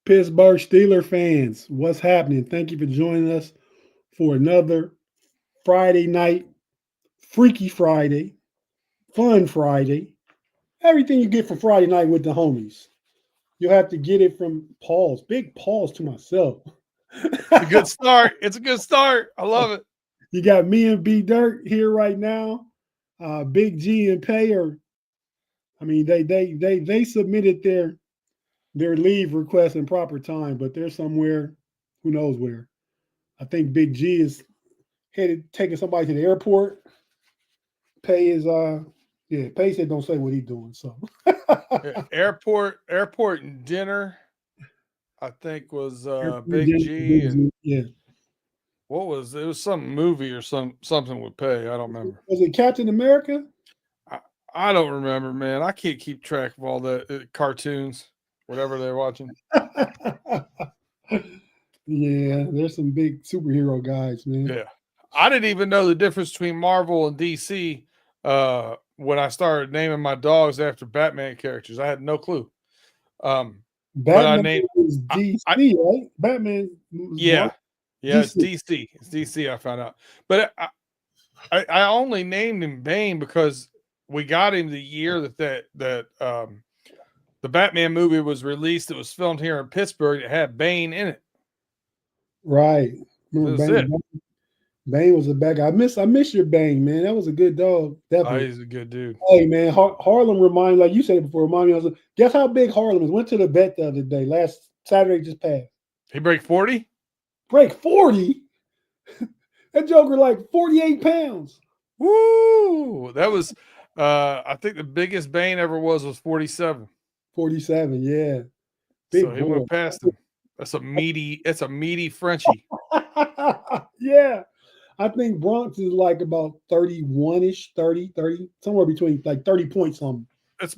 Pittsburgh Steelers fans, what's happening? Thank you for joining us for another Friday night, Freaky Friday, Fun Friday. Everything you get from Friday night with the homies. You'll have to get it from Paul's. Big pause to myself. It's a good start. It's a good start. I love it. You got me and PayDirt here right now. Big G and Pay are. I mean, they submitted their leave request in proper time, but they're somewhere, who knows where. I think Big G is headed taking somebody to the airport. Pay is Pay said don't say what he's doing. So airport and dinner, I think was Big G and yeah. What was it? Was some movie or something with Pay. I don't remember. Was it Captain America? I don't remember, man. I can't keep track of all the cartoons, whatever they're watching. Yeah, there's some big superhero guys, man. Yeah. I didn't even know the difference between Marvel and DC when I started naming my dogs after Batman characters. I had no clue. Batman is DC, right? Batman. Yeah. Yeah, it's DC. It's DC, I found out. But I only named him Bane because we got him the year that the Batman movie was released. It was filmed here in Pittsburgh. It had Bane in it. Right. Bane was a bad guy. I miss your Bane, man. That was a good dog. Definitely. Oh, he's a good dude. Hey, man, Harlem reminded, like you said it before, reminded me. Guess how big Harlem is? Went to the vet the other day. Last Saturday just passed. He break 40? Break 40? That joker like 48 pounds. Woo! That was, I think the biggest Bane ever was 47. 47, yeah. Big so he boy. Went past him. It's a meaty Frenchie. Yeah. I think Bronx is like about 31-ish, 30, somewhere between like 30 points something. It's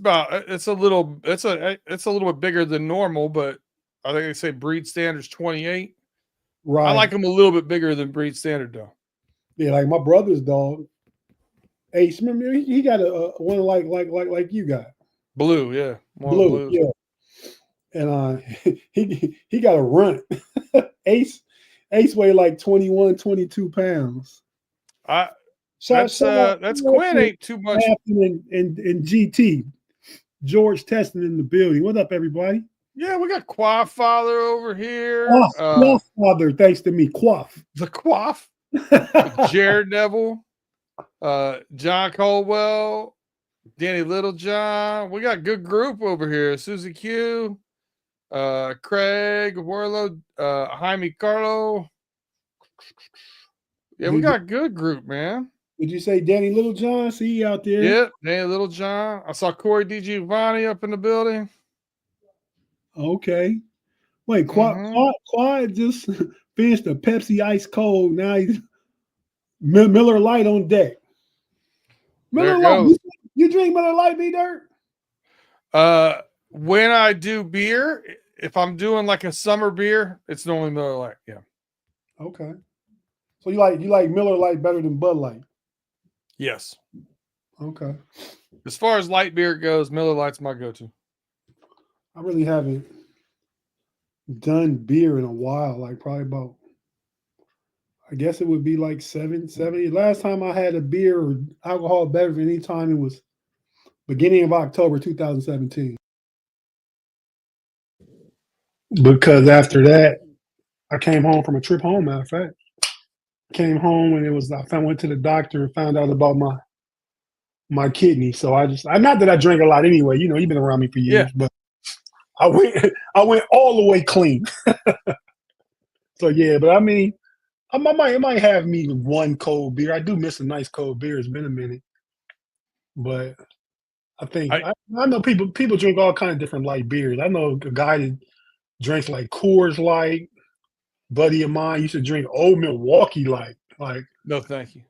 a little bit bigger than normal, but I think they say breed standard's 28. Right. I like him a little bit bigger than breed standard though. Yeah, like my brother's dog. Ace, remember he got a one like you got. Blue, yeah. Blue, yeah. And he got a runt. Ace weighed like 21, 22 pounds. That's Quinn ain't too much. And GT. George Teston in the building. What up, everybody? Yeah, we got Quaff Father over here. Quaff Father, thanks to me. Quaff. The Quaff. Jared Neville. John Colwell. Danny Littlejohn. We got a good group over here. Susie Q. Craig Warlow. Jaime Carlo. Yeah, we got a good group, man. Did you say Danny Littlejohn? See you out there? Yeah, Danny Littlejohn. I saw Corey DiGiovanni up in the building. Okay. Wait, Quad just finished a Pepsi Ice Cold. Now he's Miller Lite on deck. Miller Lite. You drink Miller Lite, PayDirt? When I do beer, if I'm doing like a summer beer, it's normally Miller Lite. Yeah. Okay. So you like Miller Lite better than Bud Light? Yes. Okay. As far as light beer goes, Miller Lite's my go-to. I really haven't done beer in a while, like probably about, I guess it would be like 70. Last time I had a beer or alcohol beverage any time, it was beginning of October 2017. Because after that, I came home from a trip home, matter of fact. Came home and I went to the doctor and found out about my kidney. So not that I drank a lot anyway, you've been around me for years, but I went all the way clean. So yeah, but I mean, I might have me one cold beer. I do miss a nice cold beer. It's been a minute, but I think I know people drink all kinds of different light beers. I know a guy that drinks like Coors Light. Buddy of mine used to drink Old Milwaukee Light. Like, no, thank you.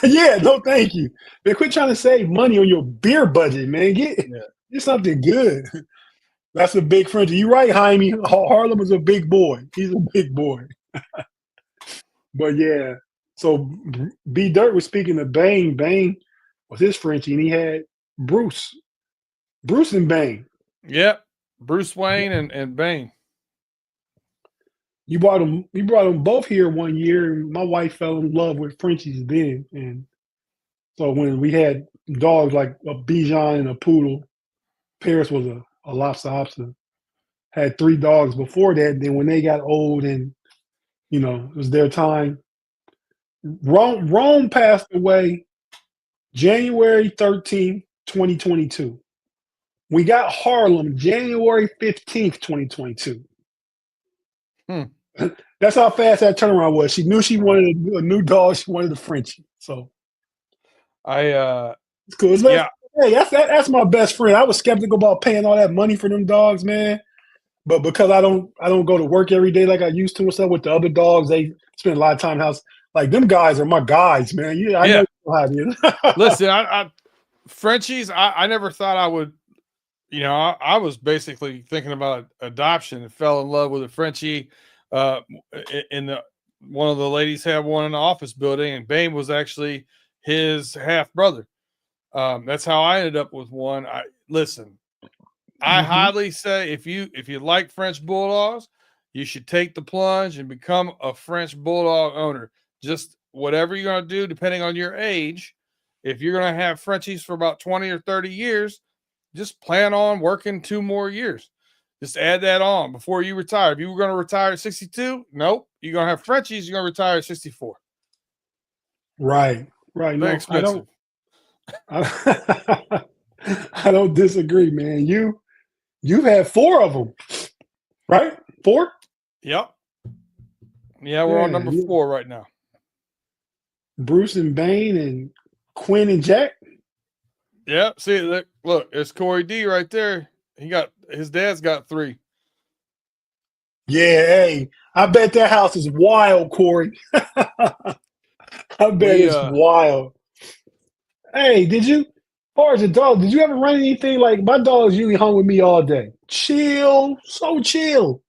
Yeah, no, thank you. Man, quit trying to save money on your beer budget, man. Get something good. That's a big friend. You're right, Jaime. Harlem is a big boy. He's a big boy. But yeah, so PayDirt was speaking of Bane. Bane was his Frenchie, and he had Bruce and Bane. Yep, Bruce Wayne and Bane. You brought them. You brought them both here one year, and my wife fell in love with Frenchies then. And so when we had dogs like a Bichon and a Poodle, Paris was a Lhasa Apso. Had 3 dogs before that. Then when they got old and it was their time. Rome passed away January 13th, 2022. We got Harlem January 15th, 2022. That's how fast that turnaround was. She knew she wanted a new dog. She wanted a Frenchie. So it's cool. Yeah. Hey, that's my best friend. I was skeptical about paying all that money for them dogs, man. But because I don't go to work every day like I used to and stuff with the other dogs, they spend a lot of time in the house. Like them guys are my guys, man. I know you have you. Listen, I Frenchies, I never thought I would. I was basically thinking about adoption and fell in love with a Frenchie. One of the ladies had one in the office building, and Bane was actually his half brother. That's how I ended up with one. I highly say if you like French Bulldogs, you should take the plunge and become a French Bulldog owner. Just whatever you're going to do, depending on your age. If you're going to have Frenchies for about 20 or 30 years, just plan on working 2 more years. Just add that on before you retire. If you were going to retire at 62, nope. You're going to have Frenchies, you're going to retire at 64. Right. Very expensive. I don't disagree, man. You've had 4 of them, right? 4? Yep. Yeah, we're on number 4 right now. Bruce and Bane and Quinn and Jack. Yeah. See, look, it's Corey D right there. His dad's got 3. Yeah, hey, I bet that house is wild, Corey. I bet it's wild. Hey, as far as the dog, did you ever run anything like my dog's usually hung with me all day? Chill, so chill.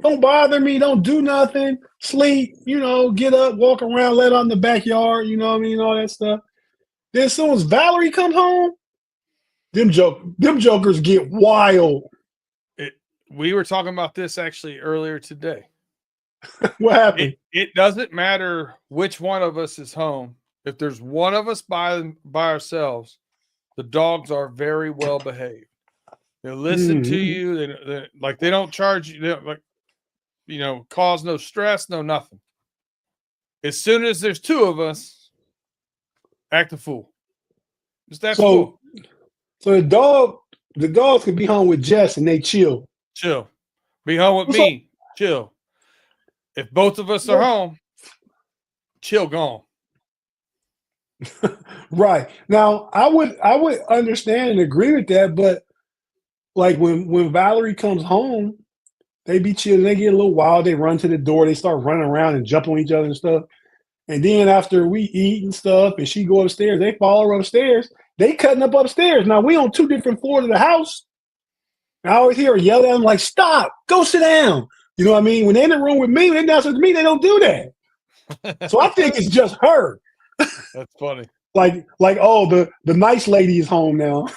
Don't bother me, don't do nothing, sleep, get up, walk around, let out in the backyard, all that stuff. Then as soon as Valerie comes home, them jokers get wild. We were talking about this actually earlier today. What happened? It doesn't matter which one of us is home. If there's one of us by ourselves, the dogs are very well behaved. They listen to you. They don't charge you. They don't, cause no stress, no nothing. As soon as there's 2 of us, act a fool. Just that fool. So the dogs can be home with Jess and they chill. Chill. Be home with me. Chill. If both of us are home, chill gone. Right. Now, I would understand and agree with that, but like when Valerie comes home, they be chilling, they get a little wild, they run to the door, they start running around and jump on each other and stuff. And then after we eat and stuff and she go upstairs, they follow her upstairs, they cutting up upstairs. Now we on 2 different floors of the house. I always hear her yell at them like, stop, go sit down. You know what I mean? When they're in the room with me, when they're downstairs with me, they don't do that. So I think it's just her. That's funny. Like, oh, the nice lady is home now.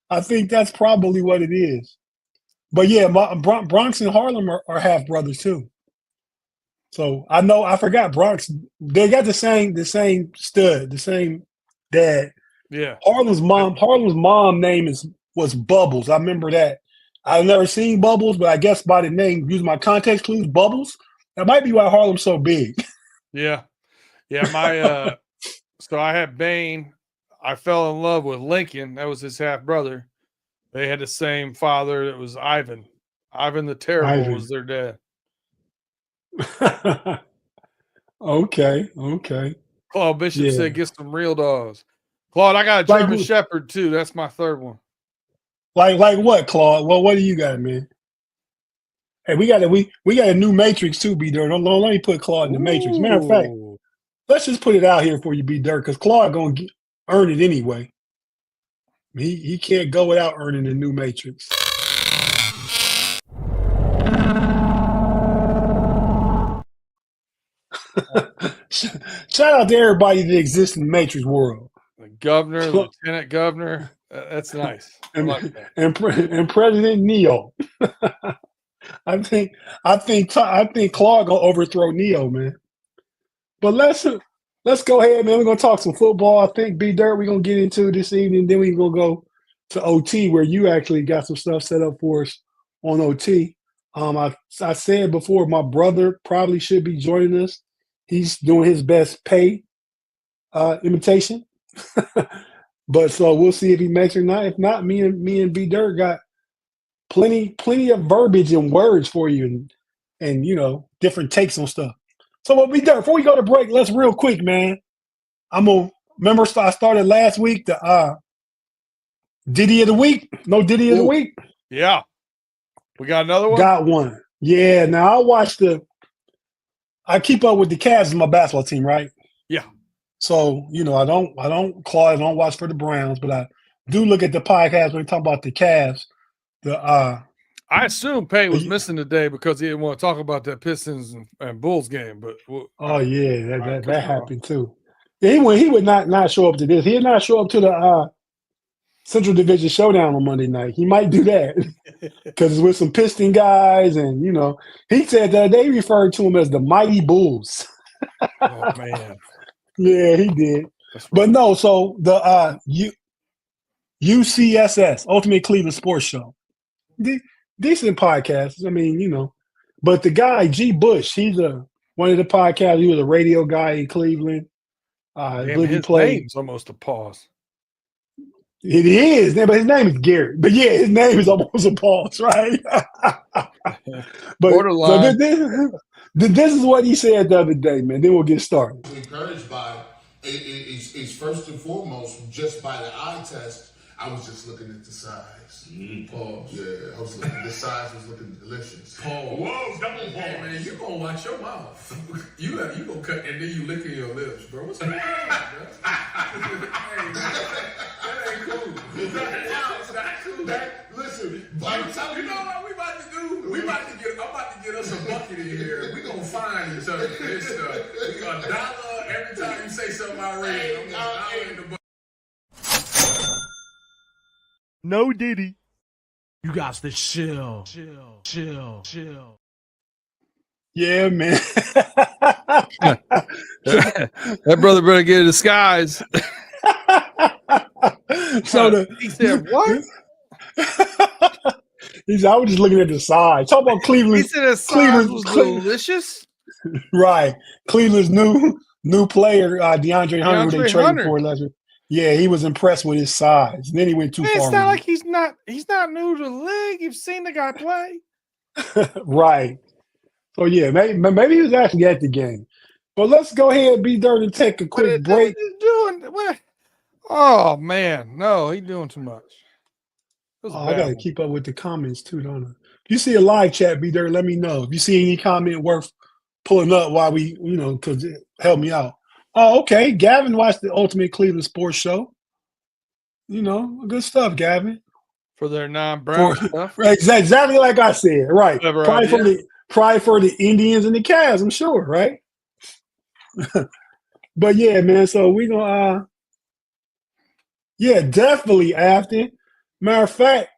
I think that's probably what it is. But yeah, Bronx and Harlem are half brothers too. So I forgot Bronx. They got the same stud, the same dad. Yeah. Harlem's mom name was Bubbles. I remember that. I've never seen Bubbles, but I guess by the name, using my context clues, Bubbles. That might be why Harlem's so big. Yeah. My so I had Bane. I fell in love with Lincoln. That was his half brother. They had the same father. It was Ivan. Ivan the Terrible was their dad. Okay. Claude Bishop said, "Get some real dogs." Claude, I got a German Shepherd too. That's my 3rd one. Like what, Claude? Well, what do you got, man? Hey, we got a new Matrix too, B-Dirt. Don't let me put Claude in the Matrix. Matter of fact, let's just put it out here for you, B-Dirt, because Claude gonna earn it anyway. He can't go without earning a new Matrix. Shout out to everybody that exists in the Matrix world. The governor, lieutenant governor. That's nice. And President Neo. I think Claude gonna overthrow Neo, man. But let's go ahead, man. We're gonna talk some football. I think B Dirt we're gonna get into this evening. Then we're gonna go to OT where you actually got some stuff set up for us on OT. I said before, my brother probably should be joining us. He's doing his best pay imitation. But so we'll see if he makes it or not. If not, me and B Dirt got plenty of verbiage and words for you and different takes on stuff. So what we done before we go to break, let's real quick, man. I'm gonna remember I started last week the Diddy of the week. No Diddy of the week. Yeah. We got another one? Got one. Yeah. Now I keep up with the Cavs in my basketball team, right? Yeah. So, I don't watch for the Browns, but I do look at the podcast when we talk about the Cavs. I assume Payne was missing today because he didn't want to talk about that Pistons and Bulls game. But that happened too. He would not show up to this. He did not show up to the Central Division Showdown on Monday night. He might do that because it's with some Piston guys, and he said that they referred to him as the Mighty Bulls. Oh man, yeah, he did. Right. But no, so the UCSS Ultimate Cleveland Sports Show. Decent podcast. I mean, but the guy G. Bush, he's one of the podcasts. He was a radio guy in Cleveland. His name's almost a pause. It is, but his name is Garrett. But yeah, his name is almost a pause, right? But borderline. So this is what he said the other day, man. Then we'll get started. Encouraged by is first and foremost just by the eye test. I was just looking at the size. Pause. Yeah, I was looking. The size was looking delicious. Pause. Whoa, double pause. Hey, man, you gonna watch your mouth. you gonna cut and then you licking your lips, bro. What's going on, bro? Hey, man, that ain't cool. It's not cool. Listen, you know what we about to do? I'm about to get us a bucket in here. We gonna find each other for this stuff. We got $1 every time you say something I read. I'm gonna $1 in the bucket. No Diddy. You got to chill. Yeah, man. That brother better get a disguise. So he said, what? I was just looking at the size. Talk about Cleveland. He said the size was delicious. Right. Cleveland's new player, DeAndre Hunter, who they traded for last week. Yeah, he was impressed with his size. And then he went too far. It's not like he's not new to the league. You've seen the guy play. Right. So yeah, maybe he was actually at the game. But let's go ahead, B Dirt, and take a quick break. Oh man, no, he's doing too much. I gotta keep up with the comments too, don't I? If you see a live chat, B Dirt, let me know. If you see any comment worth pulling up while we, because it help me out. Oh, okay. Gavin watched the Ultimate Cleveland Sports Show. Good stuff, Gavin. For their non-brown stuff. Exactly like I said. Right. Probably for the Indians and the Cavs, I'm sure, right? But yeah, man. So we gonna definitely Afton. Matter of fact,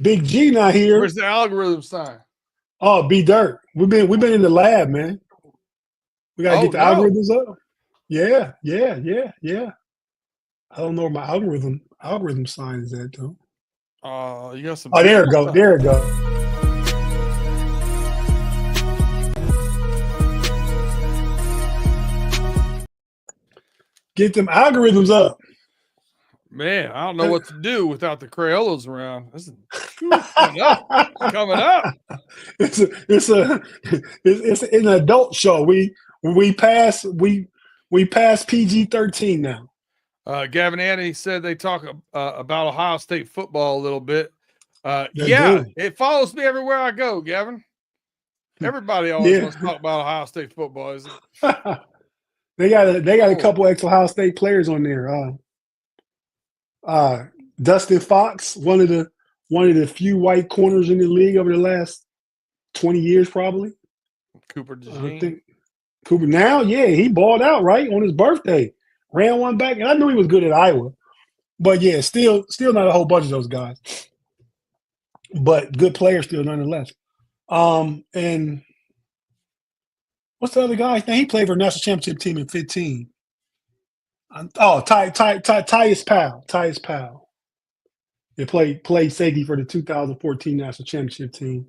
Big G not here. Where's the algorithm sign? Oh, B Dirt. We've been in the lab, man. We gotta get the algorithms up. Yeah. I don't know where my algorithm sign is at though. You got some. Oh, there it go. There it go. Get them algorithms up. Man, I don't know what to do without the Crayolas around. This is coming up. It's an adult show. We pass PG-13 now. Gavin Andy said they talk about Ohio State football a little bit. It follows me everywhere I go, Gavin. Everybody always wants to talk about Ohio State football, isn't it? They got a couple ex-Ohio State players on there. Dustin Fox, one of the few white corners in the league over the last 20 years, probably. Cooper DeJean. Cooper now, he balled out right on his birthday. Ran one back, and I knew he was good at Iowa. But yeah, still not a whole bunch of those guys. But good players still nonetheless. And what's the other guy's name? He played for a national championship team in 15. Tyus Powell. Tyus Powell. He played safety for the 2014 national championship team.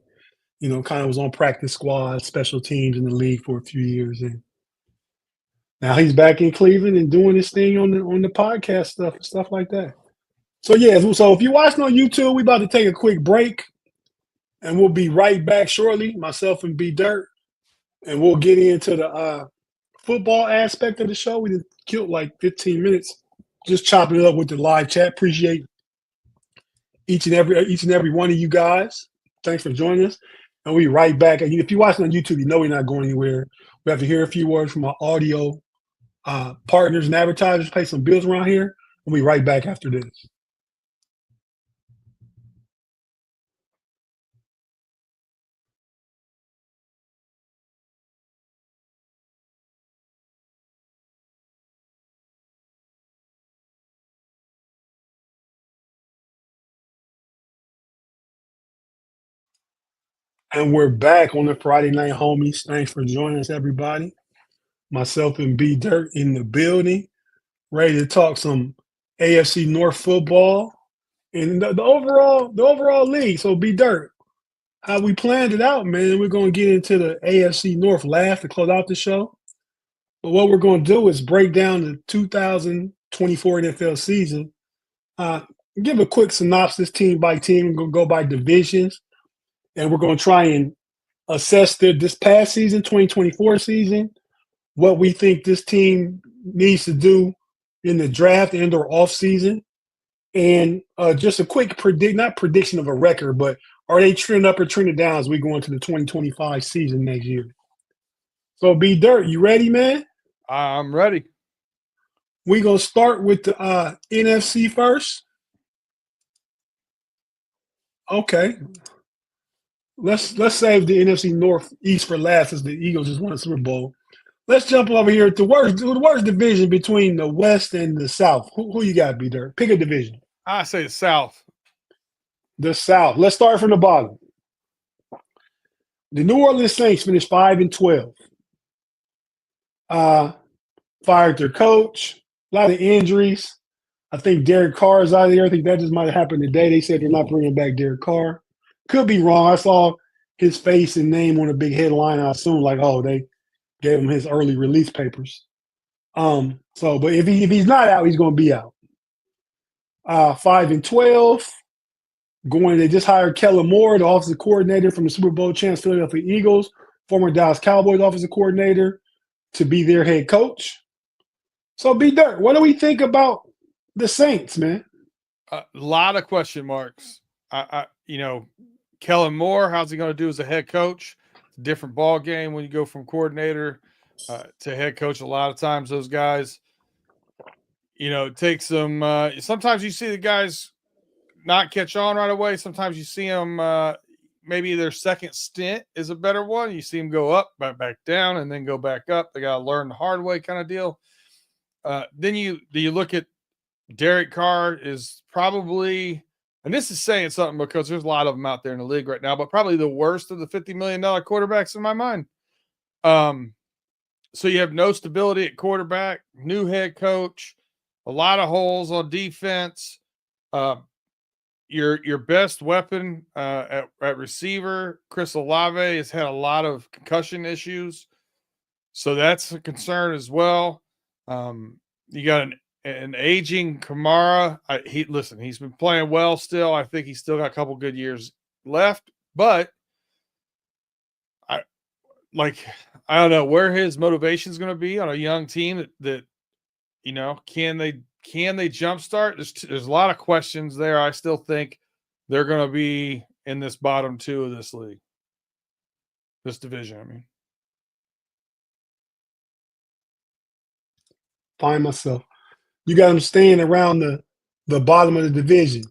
You know, kind of was on practice squad, special teams in the league for a few years, and now he's back in Cleveland and doing his thing on the podcast stuff like that. So yeah, so if you're watching on YouTube, we about to take a quick break, and we'll be right back shortly. Myself and PayDirt, and we'll get into the football aspect of the show. We just killed like 15 minutes just chopping it up with the live chat. Appreciate each and every one of you guys. Thanks for joining us. And we'll be right back. And if you're watching on YouTube, you know we're not going anywhere. We have to hear a few words from our audio partners and advertisers, pay some bills around here. We'll be right back after this. And we're back on the Friday Night Homies. Thanks for joining us, everybody. Myself and PayDirt in the building, ready to talk some AFC North football and the overall league. So PayDirt, how we planned it out, man. We're going to get into the AFC North last to close out the show. But what we're going to do is break down the 2024 NFL season. Give a quick synopsis, team by team. We're going to go by divisions. And we're going to try and assess this past season, 2024 season, what we think this team needs to do in the draft and or offseason. And just a quick not prediction of a record, but are they trending up or trending down as we go into the 2025 season next year? So, PayDirt, you ready, man? I'm ready. We're going to start with the NFC first. Okay. Let's save the NFC Northeast for last, as the Eagles just won a Super Bowl. Let's jump over here to the worst division between the West and the South. Who you got, PayDirt? Pick a division. I say the South. The South. Let's start from the bottom. The New Orleans Saints finished 5-12. Fired their coach. A lot of injuries. I think Derek Carr is out of there. I think that just might have happened today. They said they're not bringing back Derek Carr. Could be wrong. I saw his face and name on a big headline. I assumed they gave him his early release papers. But if he's not out, he's going to be out. 5-12. They just hired Kellen Moore, the offensive coordinator from the Super Bowl champs Philadelphia Eagles, former Dallas Cowboys offensive coordinator, to be their head coach. So, PayDirt, what do we think about the Saints, man? A lot of question marks. Kellen Moore, how's he going to do as a head coach? Different ball game when you go from coordinator to head coach. A lot of times those guys, it takes them. Sometimes you see the guys not catch on right away. Sometimes you see them, maybe their second stint is a better one. You see them go up, back down, and then go back up. They got to learn the hard way kind of deal. Then you look at Derek Carr is probably – and this is saying something because there's a lot of them out there in the league right now, but probably the worst of the $50 million quarterbacks in my mind. So you have no stability at quarterback, new head coach, a lot of holes on defense. Your best weapon at receiver, Chris Olave, has had a lot of concussion issues. So that's a concern as well. You got an aging Kamara. He's been playing well still. I think he's still got a couple good years left, but I don't know where his motivation is going to be on a young team that can they jumpstart? There's a lot of questions there. I still think they're going to be in this bottom two of this league, this division. I mean, Find myself. You got them staying around the bottom of the division.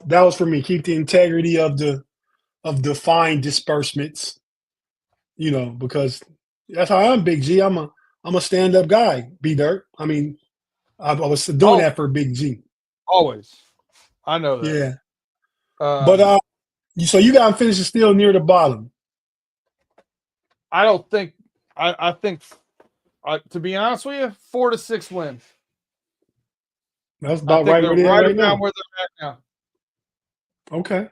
That was for me. Keep the integrity of the fine disbursements, because that's how I'm, Big G. I'm a stand-up guy, PayDirt. I mean, I was doing that for Big G. Always. I know that. Yeah. But So you got them finishing still near the bottom. I don't think. I think. To be honest with you, 4 to 6 wins. That's about right where they're right right now. where they're at now. Okay.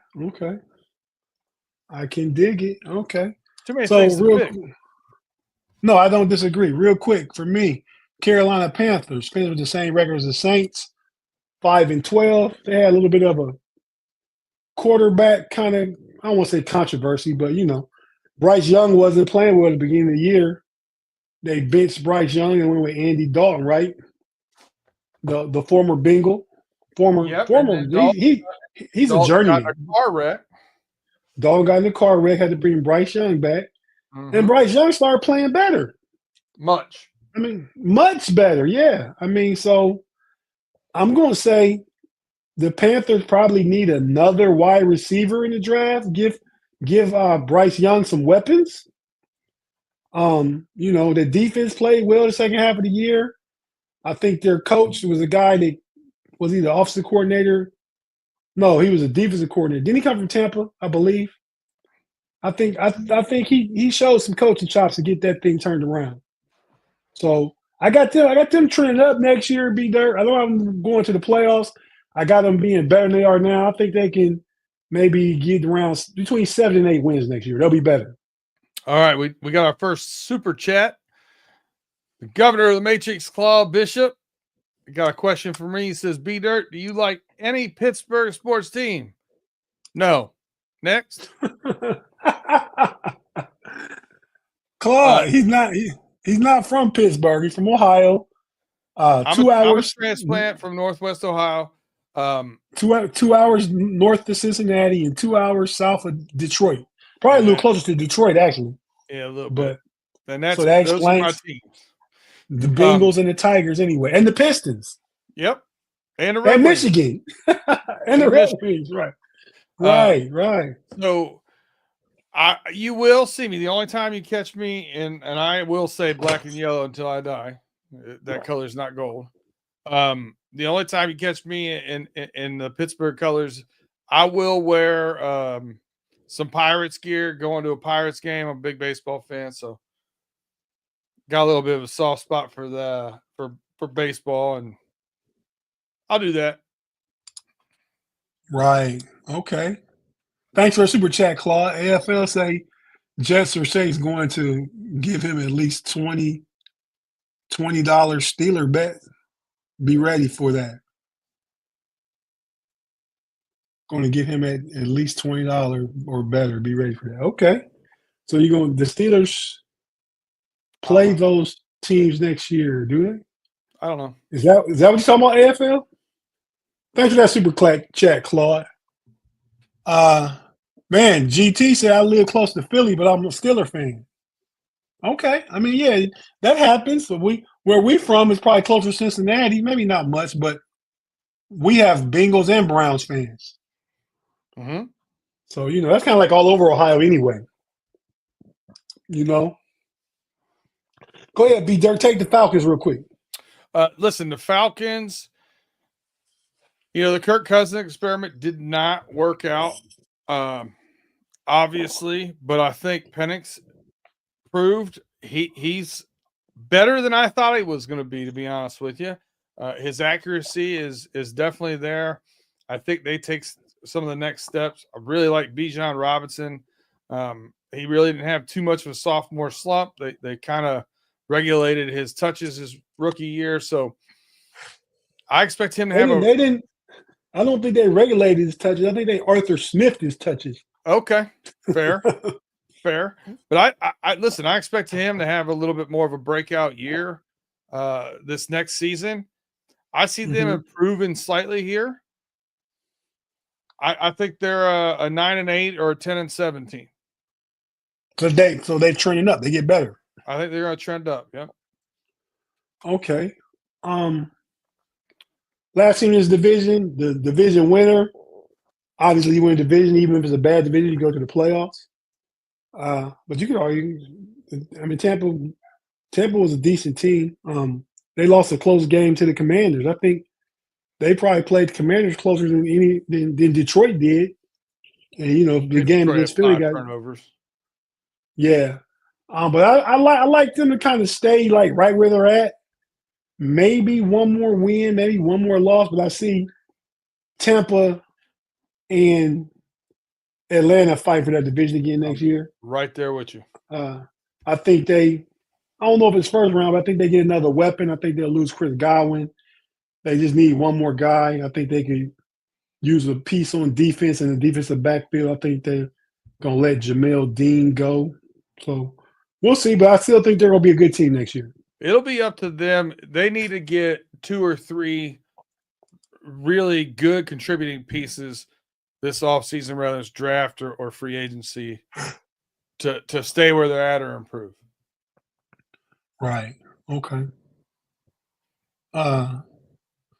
I can dig it. Okay. Too many things to pick. No, I don't disagree. Real quick for me, Carolina Panthers finished with the same record as the Saints, 5-12. They had a little bit of a quarterback kind of, I don't want to say controversy, but Bryce Young wasn't playing well at the beginning of the year. They benched Bryce Young and went with Andy Dalton, right? The former Bengal, he's a journeyman. Got a car wreck. Dalton got in the car wreck, had to bring Bryce Young back, and Bryce Young started playing better. Much better. Yeah. So I'm going to say the Panthers probably need another wide receiver in the draft. Give Bryce Young some weapons. The defense played well the second half of the year. I think their coach was a guy that was either offensive coordinator. No, he was a defensive coordinator. Didn't he come from Tampa, I believe? I think he showed some coaching chops to get that thing turned around. So I got them trending up next year, PayDirt. I know I'm going to the playoffs. I got them being better than they are now. I think they can maybe get around between 7 and 8 wins next year. They'll be better. All right, we got our first super chat. The governor of the Matrix, Claude Bishop, got a question for me. He says, PayDirt, do you like any Pittsburgh sports team? No. Next. Claude, he's not from Pittsburgh. He's from Ohio. 2 hours. I'm a transplant from Northwest Ohio. 2 hours north of Cincinnati and 2 hours south of Detroit. Probably a little closer to Detroit, actually. Yeah, a little bit. And that explains those are my teams. The Bengals and the Tigers, anyway, and the Pistons. Yep, and the Red Michigan, and the Red Wings. Right. So, you will see me. The only time you catch me, and I will say black and yellow until I die. That color is not gold. The only time you catch me in the Pittsburgh colors, I will wear some Pirates gear. Going to a Pirates game. I'm a big baseball fan, so got a little bit of a soft spot for baseball, and I'll do that. Right. Okay. Thanks for the super chat, Claude. AFL say Jets or Shake's going to give him at least $20 Steeler bet. Be ready for that. Going to give him at least $20 or better. Be ready for that. Okay. So the Steelers play those teams next year, do they? I don't know. Is that what you're talking about, AFL? Thanks for that super chat, Claude. Man, GT said I live close to Philly, but I'm a Steeler fan. Okay. Yeah, that happens. So where we from is probably closer to Cincinnati. Maybe not much, but we have Bengals and Browns fans. Mm-hmm. So, that's kind of like all over Ohio anyway. Go ahead, PayDirt. Take the Falcons real quick. Listen, the Falcons, the Kirk Cousins experiment did not work out, obviously, but I think Penix proved he's better than I thought he was going to be honest with you. His accuracy is definitely there. I think they take some of the next steps. I really like Bijan Robinson. He really didn't have too much of a sophomore slump. They kind of regulated his touches his rookie year, so I expect him to have I don't think they regulated his touches. I think they Arthur Smith his touches. Okay, fair. But I listen, I expect him to have a little bit more of a breakout year this next season. I see them improving slightly here. I think they're a 9-8 or a 10-17. So they're trending up. They get better. I think they're going to trend up. Yep. Okay. Last team in this division, the division winner. Obviously, you win a division, even if it's a bad division, you go to the playoffs. But you could argue, Tampa was a decent team. They lost a close game to the Commanders. I think they probably played the Commanders closer than Detroit did. And the Maybe game Troy had against Philly 5 got turnovers. yeah. But I like them to kind of stay like right where they're at. Maybe one more win, maybe one more loss, but I see Tampa and Atlanta fight for that division again next year. Right there with you. I think I don't know if it's first round, but I think they get another weapon. I think they'll lose Chris Godwin. They just need one more guy. I think they could use a piece on defense and the defensive backfield. I think they're going to let Jamel Dean go. So we'll see, but I still think they're going to be a good team next year. It'll be up to them. They need to get 2 or 3 really good contributing pieces this offseason, rather than draft or free agency, to stay where they're at or improve. Right. Okay.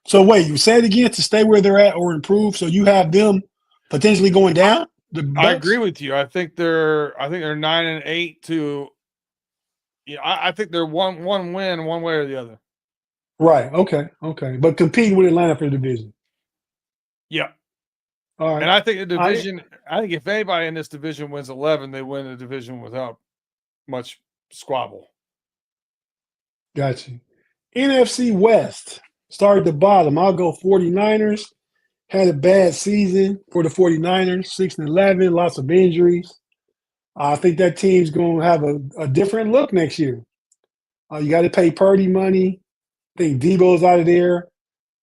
So wait, you said again to stay where they're at or improve. So you have them potentially going down. I agree with you. I think they're 9-8 to. Yeah, I think they're one win one way or the other. Right. Okay. But competing with Atlanta for the division. Yeah. All right. And I think the division. I think if anybody in this division wins 11, they win the division without much squabble. Got you. NFC West. Start at the bottom. I'll go 49ers. Had a bad season for the 49ers, 6-11, lots of injuries. I think that team's going to have a different look next year. You got to pay Purdy money. I think Debo's out of there.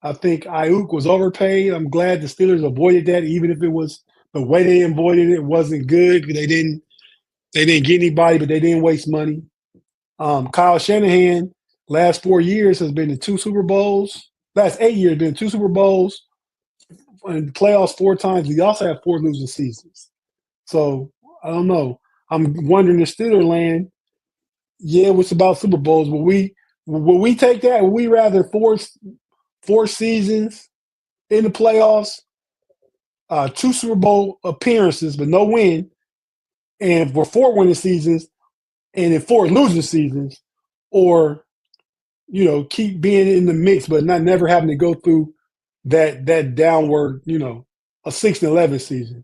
I think Ayuk was overpaid. I'm glad the Steelers avoided that, even if it was the way they avoided it wasn't good. They didn't get anybody, but they didn't waste money. Kyle Shanahan, last 4 years has been to 2 Super Bowls. Last 8 years been 2 Super Bowls and playoffs 4 times. We also have 4 losing seasons. So I don't know. I'm wondering in Steeler land, it's about Super Bowls, but will we take that? Would we rather 4 seasons in the playoffs, 2 Super Bowl appearances, but no win, and for 4 winning seasons and in 4 losing seasons, or keep being in the mix, but never having to go through that downward, a 6-11 season.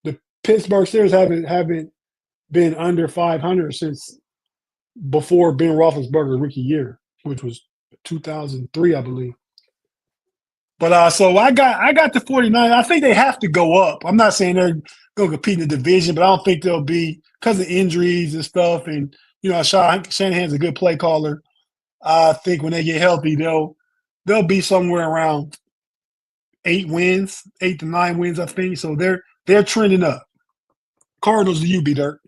The Pittsburgh Steelers haven't been under 500 since before Ben Roethlisberger's rookie year, which was 2003, I believe. But so I got the 49ers. I think they have to go up. I'm not saying they're going to compete in the division, but I don't think they'll be because of injuries and stuff. And Shanahan's a good play caller. I think when they get healthy, they'll be somewhere around 8 to 9 wins. I think so. They're trending up. Cardinals, do you be Dirt?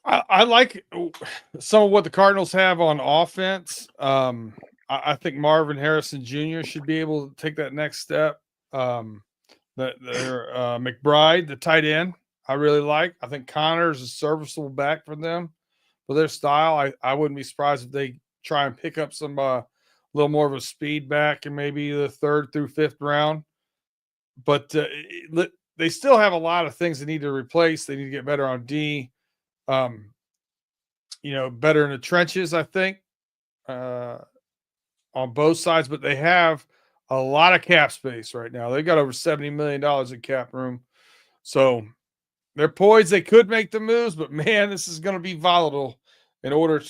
I like some of what the Cardinals have on offense. I think Marvin Harrison Jr. should be able to take that next step. McBride, the tight end, I really like. I think Connor's a serviceable back for them. For their style, I wouldn't be surprised if they try and pick up some little more of a speed back in maybe the 3rd through 5th round. But they still have a lot of things they need to replace. They need to get better on D. Better in the trenches, I think, on both sides. But they have a lot of cap space right now. They've got over $70 million in cap room. So they're poised. They could make the moves, but man, this is going to be volatile in order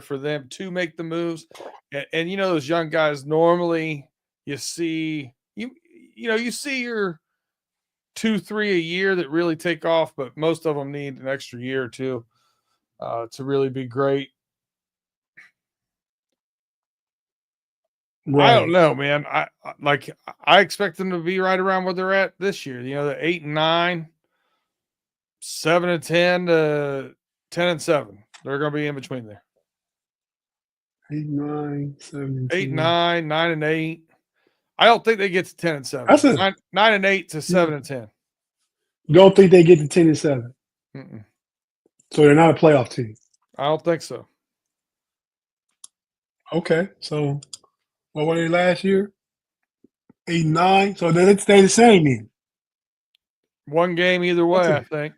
for them to make the moves. And those young guys, normally you see your 2-3 a year that really take off, but most of them need an extra year or two to really be great. Right. I don't know, man. I expect them to be right around where they're at this year. The 8-9, 7-10 to 10-7. They're going to be in between there. 8-9, 7, 8-9, 9-8. I don't think they get to 10-7. 9-8 to 7-10. You don't think they get to 10-7? Mm-mm. So they're not a playoff team. I don't think so. Okay, so what were they last year? 8-9. So they stay the same then. One game either way, I think.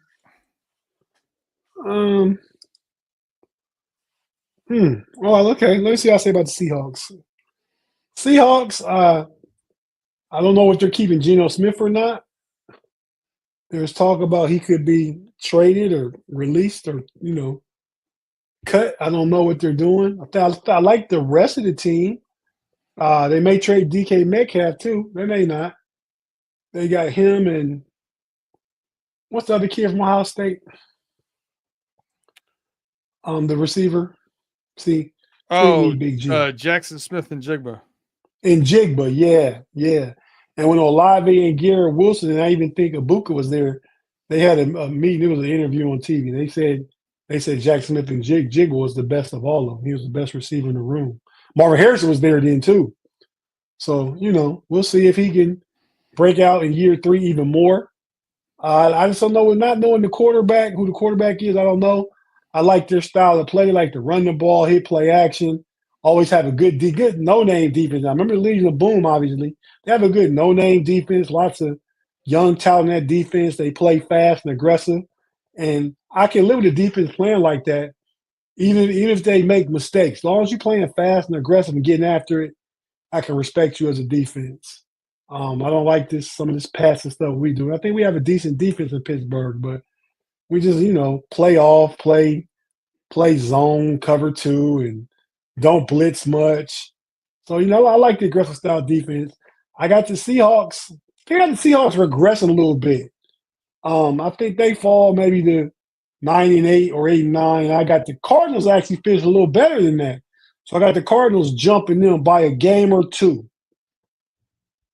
Well, okay. Let me see what I say about the Seahawks. Seahawks, I don't know if they're keeping Geno Smith or not. There's talk about he could be traded or released or cut. I don't know what they're doing. I like the rest of the team. They may trade DK Metcalf too. They may not. They got him and what's the other kid from Ohio State? The receiver. See, we need Big G. Jackson Smith and Jigba. And Jigba, yeah. And when Olave and Garrett Wilson, and I even think Ibuka was there, they had a meeting. It was an interview on TV. They said Jackson Smith and Jigba was the best of all of them. He was the best receiver in the room. Marvin Harrison was there then too. So, we'll see if he can break out in year 3 even more. I just don't know. With not knowing who the quarterback is, I don't know. I like their style of play, like to run the ball, hit play action, always have a good no-name defense. I remember the Legion of Boom, obviously. They have a good no-name defense, lots of young talent in that defense. They play fast and aggressive. And I can live with a defense playing like that, even if they make mistakes. As long as you're playing fast and aggressive and getting after it, I can respect you as a defense. I don't like some of this passing stuff we do. I think we have a decent defense in Pittsburgh, but we just, play off, play zone, cover 2, and don't blitz much. So, I like the aggressive style defense. I got the Seahawks. I got the Seahawks regressing a little bit. I think they fall maybe to 9-8 or 8-9. I got the Cardinals actually finish a little better than that. So I got the Cardinals jumping them by a game or 2.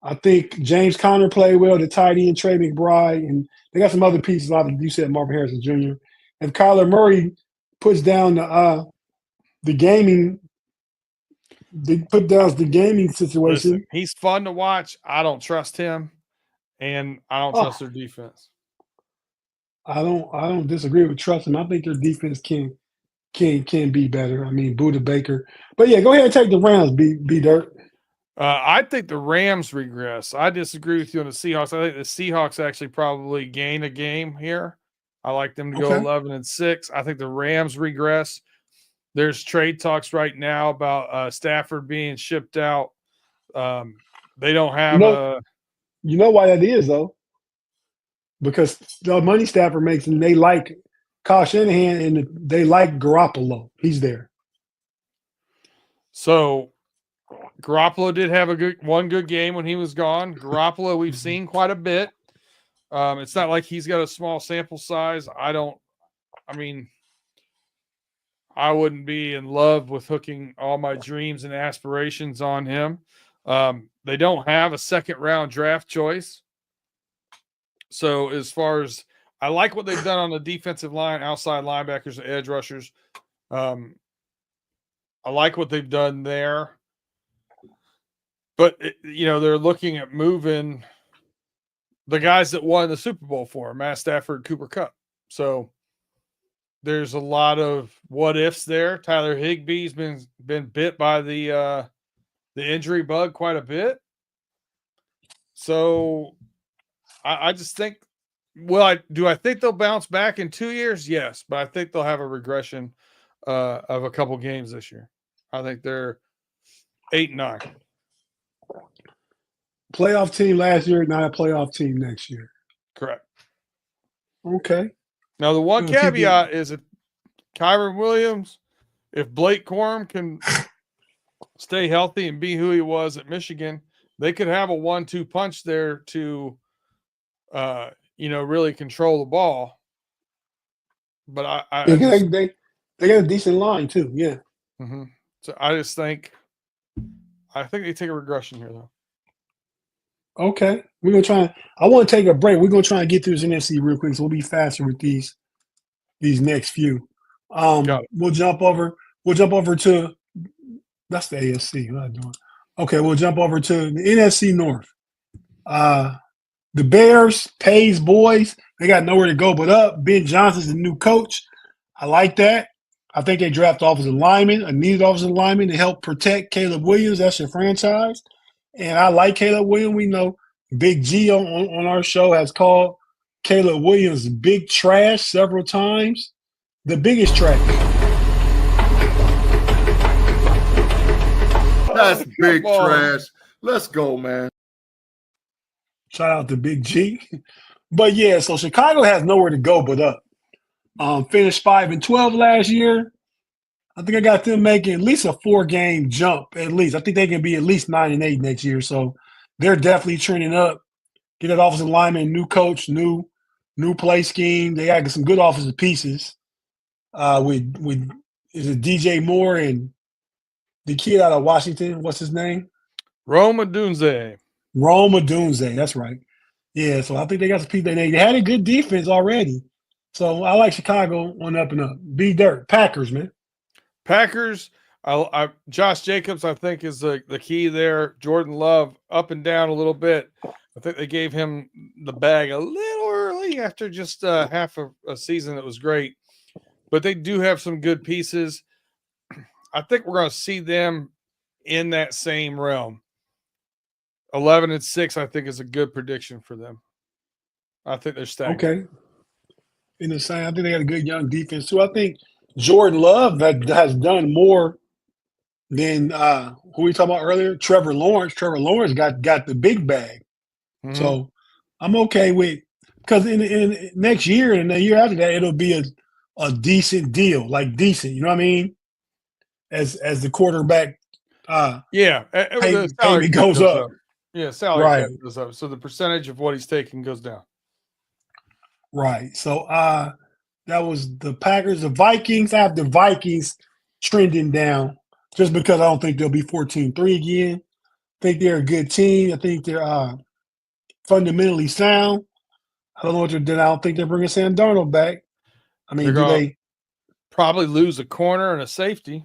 I think James Conner played well, the tight end, Trey McBride, and they got some other pieces. You said Marvin Harrison Jr. If Kyler Murray puts down the gaming situation. Listen, he's fun to watch. I don't trust him, and I don't trust their defense. I don't disagree with trust him. I think their defense can be better. I mean, Buda Baker. But yeah, go ahead and take the Rams, B-Dirt. I think the Rams regress. I disagree with you on the Seahawks. I think the Seahawks actually probably gain a game here. I like them to go 11-6. I think the Rams regress. There's trade talks right now about Stafford being shipped out. They don't have You know why that is, though? Because the money Stafford makes, and they like Kyle Shanahan, and they like Garoppolo. He's there. So Garoppolo did have one good game when he was gone. Garoppolo, we've seen quite a bit. It's not like he's got a small sample size. I wouldn't be in love with hooking all my dreams and aspirations on him. They don't have a second-round draft choice. So as far as I like what they've done on the defensive line, outside linebackers and edge rushers. I like what they've done there. But, they're looking at moving the guys that won the Super Bowl for him, Matt Stafford, Cooper Kupp. So there's a lot of what ifs there. Tyler Higbee's been bit by the injury bug quite a bit. So I just think, do I think they'll bounce back in 2 years? Yes, but I think they'll have a regression of a couple games this year. I think they're 8-9. Playoff team last year, not a playoff team next year. Correct. Okay. Now, the one caveat is if Kyron Williams, if Blake Corum can stay healthy and be who he was at Michigan, they could have a 1-2 punch there to, really control the ball. But they got a decent line too. Yeah. Mm-hmm. So I think they take a regression here, though. Okay, we're gonna try. I want to take a break. We're gonna try and get through this NFC real quick, so we'll be faster with these next few. We'll jump over to that's the AFC. What am I doing? Okay, we'll jump over to the NFC North. The Bears, Pay's boys, they got nowhere to go but up. Ben Johnson's the new coach. I like that. I think they draft offensive lineman, a needed offensive lineman to help protect Caleb Williams. That's your franchise. And I like Caleb Williams. We know Big G on our show has called Caleb Williams big trash several times. The biggest trash. That's big trash. Let's go, man. Shout out to Big G. But yeah, so Chicago has nowhere to go but up. Finished 5-12 last year. I think I got them making at least a 4-game jump. At least I think they can be at least 9-8 next year. So they're definitely trending up. Get that offensive lineman, new coach, new play scheme. They got some good offensive pieces. With is it DJ Moore and the kid out of Washington? What's his name? Rome Odunze. Rome Odunze. That's right. Yeah, so I think they got some people. They had a good defense already. So I like Chicago on up and up. PayDirt. Packers, man. Packers. Josh Jacobs, I think, is the key there. Jordan Love up and down a little bit. I think they gave him the bag a little early after just half a season that was great. But they do have some good pieces. I think we're going to see them in that same realm. 11-6, I think, is a good prediction for them. I think they're staying. Okay. In the same, I think they got a good young defense too. I think Jordan Love has done more than who we talked about earlier, Trevor Lawrence. Trevor Lawrence got the big bag. Mm-hmm. So I'm okay with because in next year and the year after that, it'll be a decent deal, like decent. You know what I mean? As the quarterback, the salary payment cap goes up. Yeah, salary Right. cap goes up. So the percentage of what he's taking goes down. Right. So that was the Packers. The Vikings. I have the Vikings trending down just because I don't think they'll be 14-3 again. I think they're a good team. I think they're fundamentally sound. I don't know what they're doing. I don't think they're bringing Sam Darnold back. I mean, do they probably lose a corner and a safety?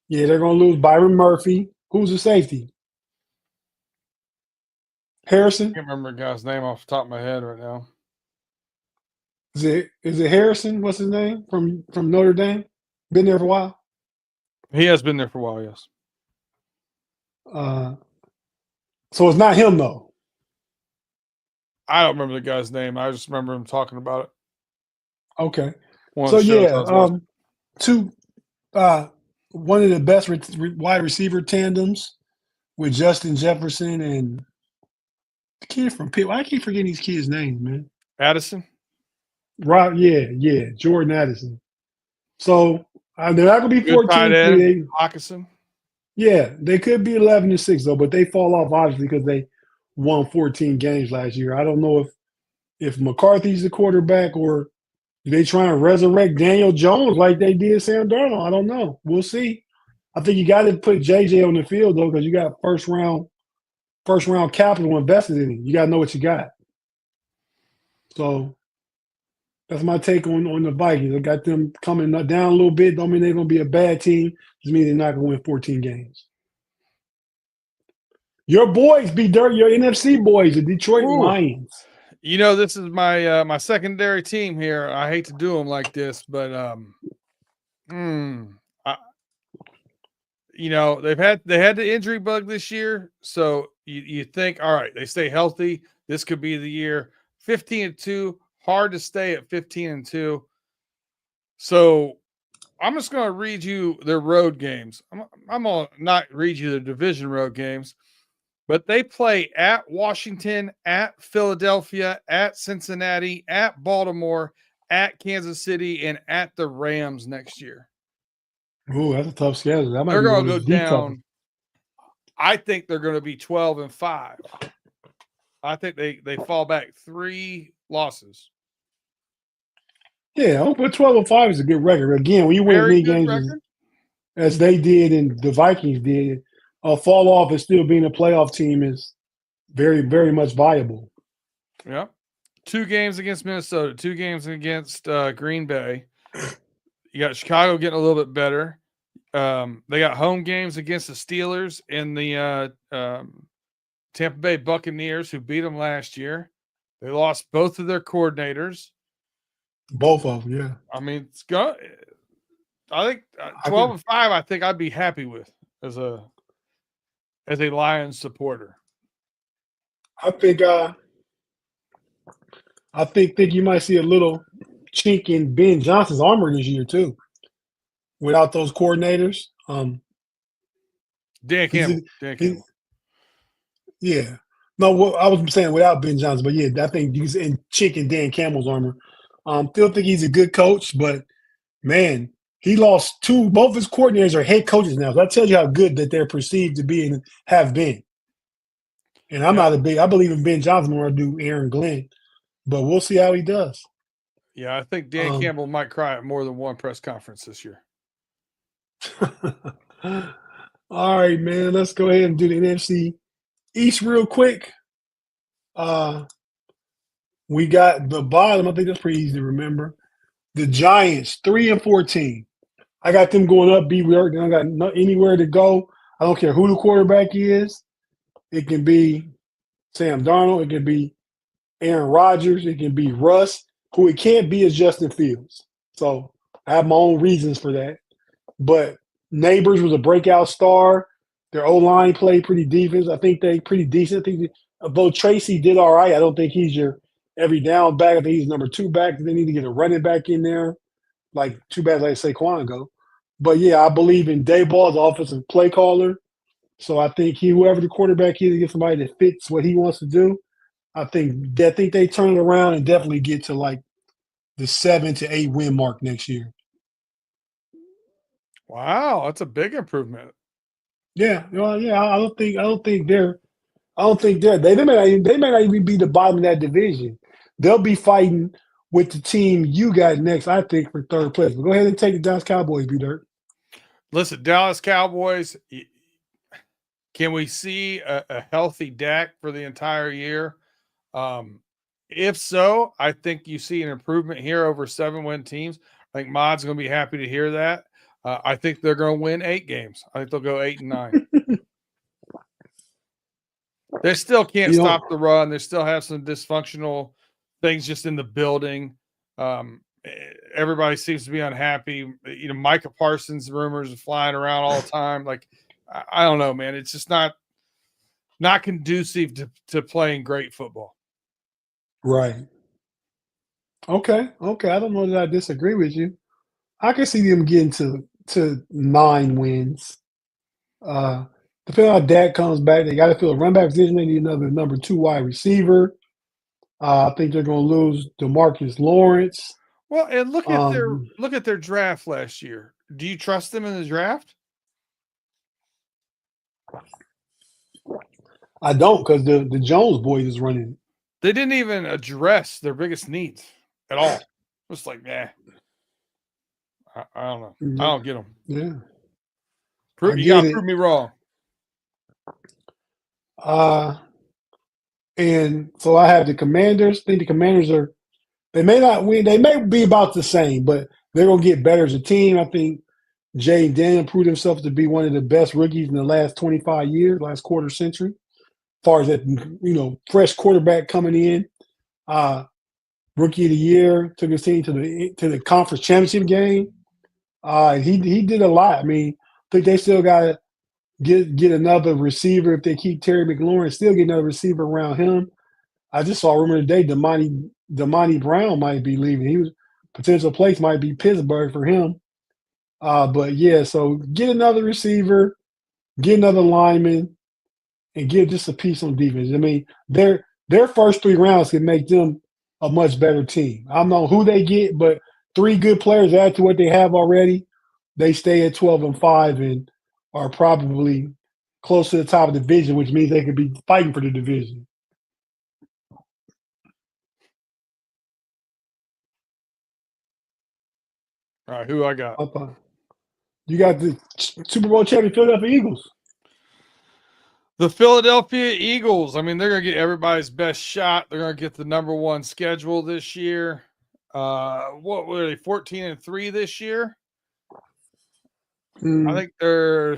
Yeah, they're going to lose Byron Murphy. Who's the safety? Harrison? I can't remember the guy's name off the top of my head right now. Is it Harrison? What's his name from Notre Dame? Been there for a while. He has been there for a while, yes. So it's not him though. I don't remember the guy's name. I just remember him talking about it. Okay. One So one of the best wide receiver tandems with Justin Jefferson and the kid from Pitt. I keep forgetting these kids' names, man. Addison? Right, yeah, Jordan Addison. So they're not going to be 14-3. Hawkinson. Yeah, they could be 11-6 though, but they fall off obviously because they won 14 games last year. I don't know if McCarthy's the quarterback or they trying to resurrect Daniel Jones like they did Sam Darnold. I don't know. We'll see. I think you got to put JJ on the field though because you got first round capital invested in him. You got to know what you got. So that's my take on the Vikings. I got them coming down a little bit. Don't mean they're going to be a bad team. Just mean they're not going to win 14 games. Your boys PayDirt, your NFC boys, the Detroit Lions. You know, this is my my secondary team here. I hate to do them like this, but you know, they had the injury bug this year, so you think, all right, they stay healthy. This could be the year. 15-2, hard to stay at 15-2. So I'm just going to read you their road games. I'm going to not read you the division road games, but they play at Washington, at Philadelphia, at Cincinnati, at Baltimore, at Kansas City, and at the Rams next year. Oh, that's a tough schedule. They're going to go down. I think they're going to be 12-5. I think they fall back 3 losses. Yeah, but 12-5 is a good record. Again, when you win many games as they did and the Vikings did, fall off and still being a playoff team is very, very much viable. Yeah. 2 games against Minnesota, 2 games against Green Bay. You got Chicago getting a little bit better. They got home games against the Steelers and the Tampa Bay Buccaneers, who beat them last year. They lost both of their coordinators. Both of them, yeah. I mean, it's good. I think 12-5. I think I'd be happy with as a Lions supporter. I think you might see a little chink in Ben Johnson's armor this year too. Without those coordinators, Dan Campbell. Yeah, No, well, I was saying without Ben Johnson, but yeah, I think he's in Chick and Dan Campbell's armor. Still think he's a good coach, but man, he lost two. Both his coordinators are head coaches now. So that tells you how good that they're perceived to be and have been. And I'm not a big. I believe in Ben Johnson more than I do Aaron Glenn, but we'll see how he does. Yeah, I think Dan Campbell might cry at more than one press conference this year. All right, man. Let's go ahead and do the NFC East real quick. We got the bottom. I think that's pretty easy to remember. The Giants, 3-14. I got them going up. I got anywhere to go. I don't care who the quarterback is. It can be Sam Darnold. It can be Aaron Rodgers. It can be Russ. Who it can't be is Justin Fields. So I have my own reasons for that. But Neighbors was a breakout star. Their O-line played pretty defense. I think they pretty decent. I think although Tracy did all right, I don't think he's your every down back. I think he's number 2 back. They need to get a running back in there. Like, too bad like Saquon go. But, yeah, I believe in Dayball as offensive play caller. So I think whoever the quarterback is, get somebody that fits what he wants to do. I think they turn it around and definitely get to, like, the 7 to 8 win mark next year. Wow, that's a big improvement. Yeah, well, yeah. I don't think they're. They may not even be the bottom of that division. They'll be fighting with the team you got next, I think, for third place. But go ahead and take the Dallas Cowboys, PayDirt. Listen, Dallas Cowboys, can we see a healthy Dak for the entire year? If so, I think you see an improvement here over 7-win teams. I think Mod's going to be happy to hear that. I think they're going to win 8 games. I think they'll go 8-9. They still can't stop the run. They still have some dysfunctional things just in the building. Everybody seems to be unhappy. You know, Micah Parsons rumors are flying around all the time. Like, I don't know, man. It's just not conducive to playing great football. Right. Okay. I don't know that I disagree with you. I can see them getting to 9 wins. Depending on how Dak comes back, they got to fill a run back position. They need another number 2 wide receiver. I think they're going to lose DeMarcus Lawrence. Well, and look at their draft last year. Do you trust them in the draft? I don't, because the Jones boys is running. They didn't even address their biggest needs at all. It's like, I don't know. I don't get them. Yeah. You got to prove me wrong. And so I have the Commanders. I think the Commanders they may not win. They may be about the same, but they're going to get better as a team. I think Jay Daniel proved himself to be one of the best rookies in the last 25 years, last quarter century. As far as that, fresh quarterback coming in, rookie of the year, took his team to the conference championship game. He did a lot. I mean, I think they still got to get another receiver if they keep Terry McLaurin. Still get another receiver around him. I just saw a rumor today Damani Brown might be leaving. He was potential place might be Pittsburgh for him. But yeah, so get another receiver, get another lineman, and give just a piece on defense. I mean, their first 3 rounds can make them a much better team. I don't know who they get, but 3 good players add to what they have already. They stay at 12-5 and are probably close to the top of the division, which means they could be fighting for the division. All right, who I got? You got the Super Bowl champion Philadelphia Eagles. The Philadelphia Eagles. I mean, they're going to get everybody's best shot. They're going to get the number 1 schedule this year. What were they? 14-3 this year. I think they're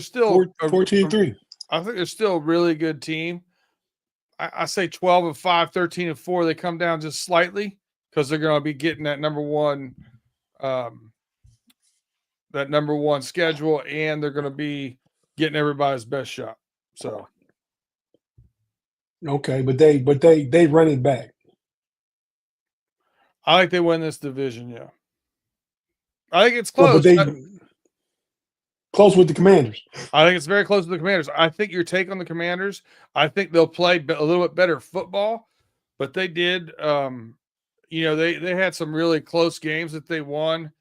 still 14-3. I think they're still a really good team. I say 12-5, 13-4. They come down just slightly because they're going to be getting that number 1 schedule, and they're going to be getting everybody's best shot. So okay, but they run it back. I think they win this division. Yeah, I think it's close. Close with the Commanders. I think it's very close to the Commanders. I think your take on the Commanders, I think they'll play a little bit better football, but they did, they had some really close games that they won,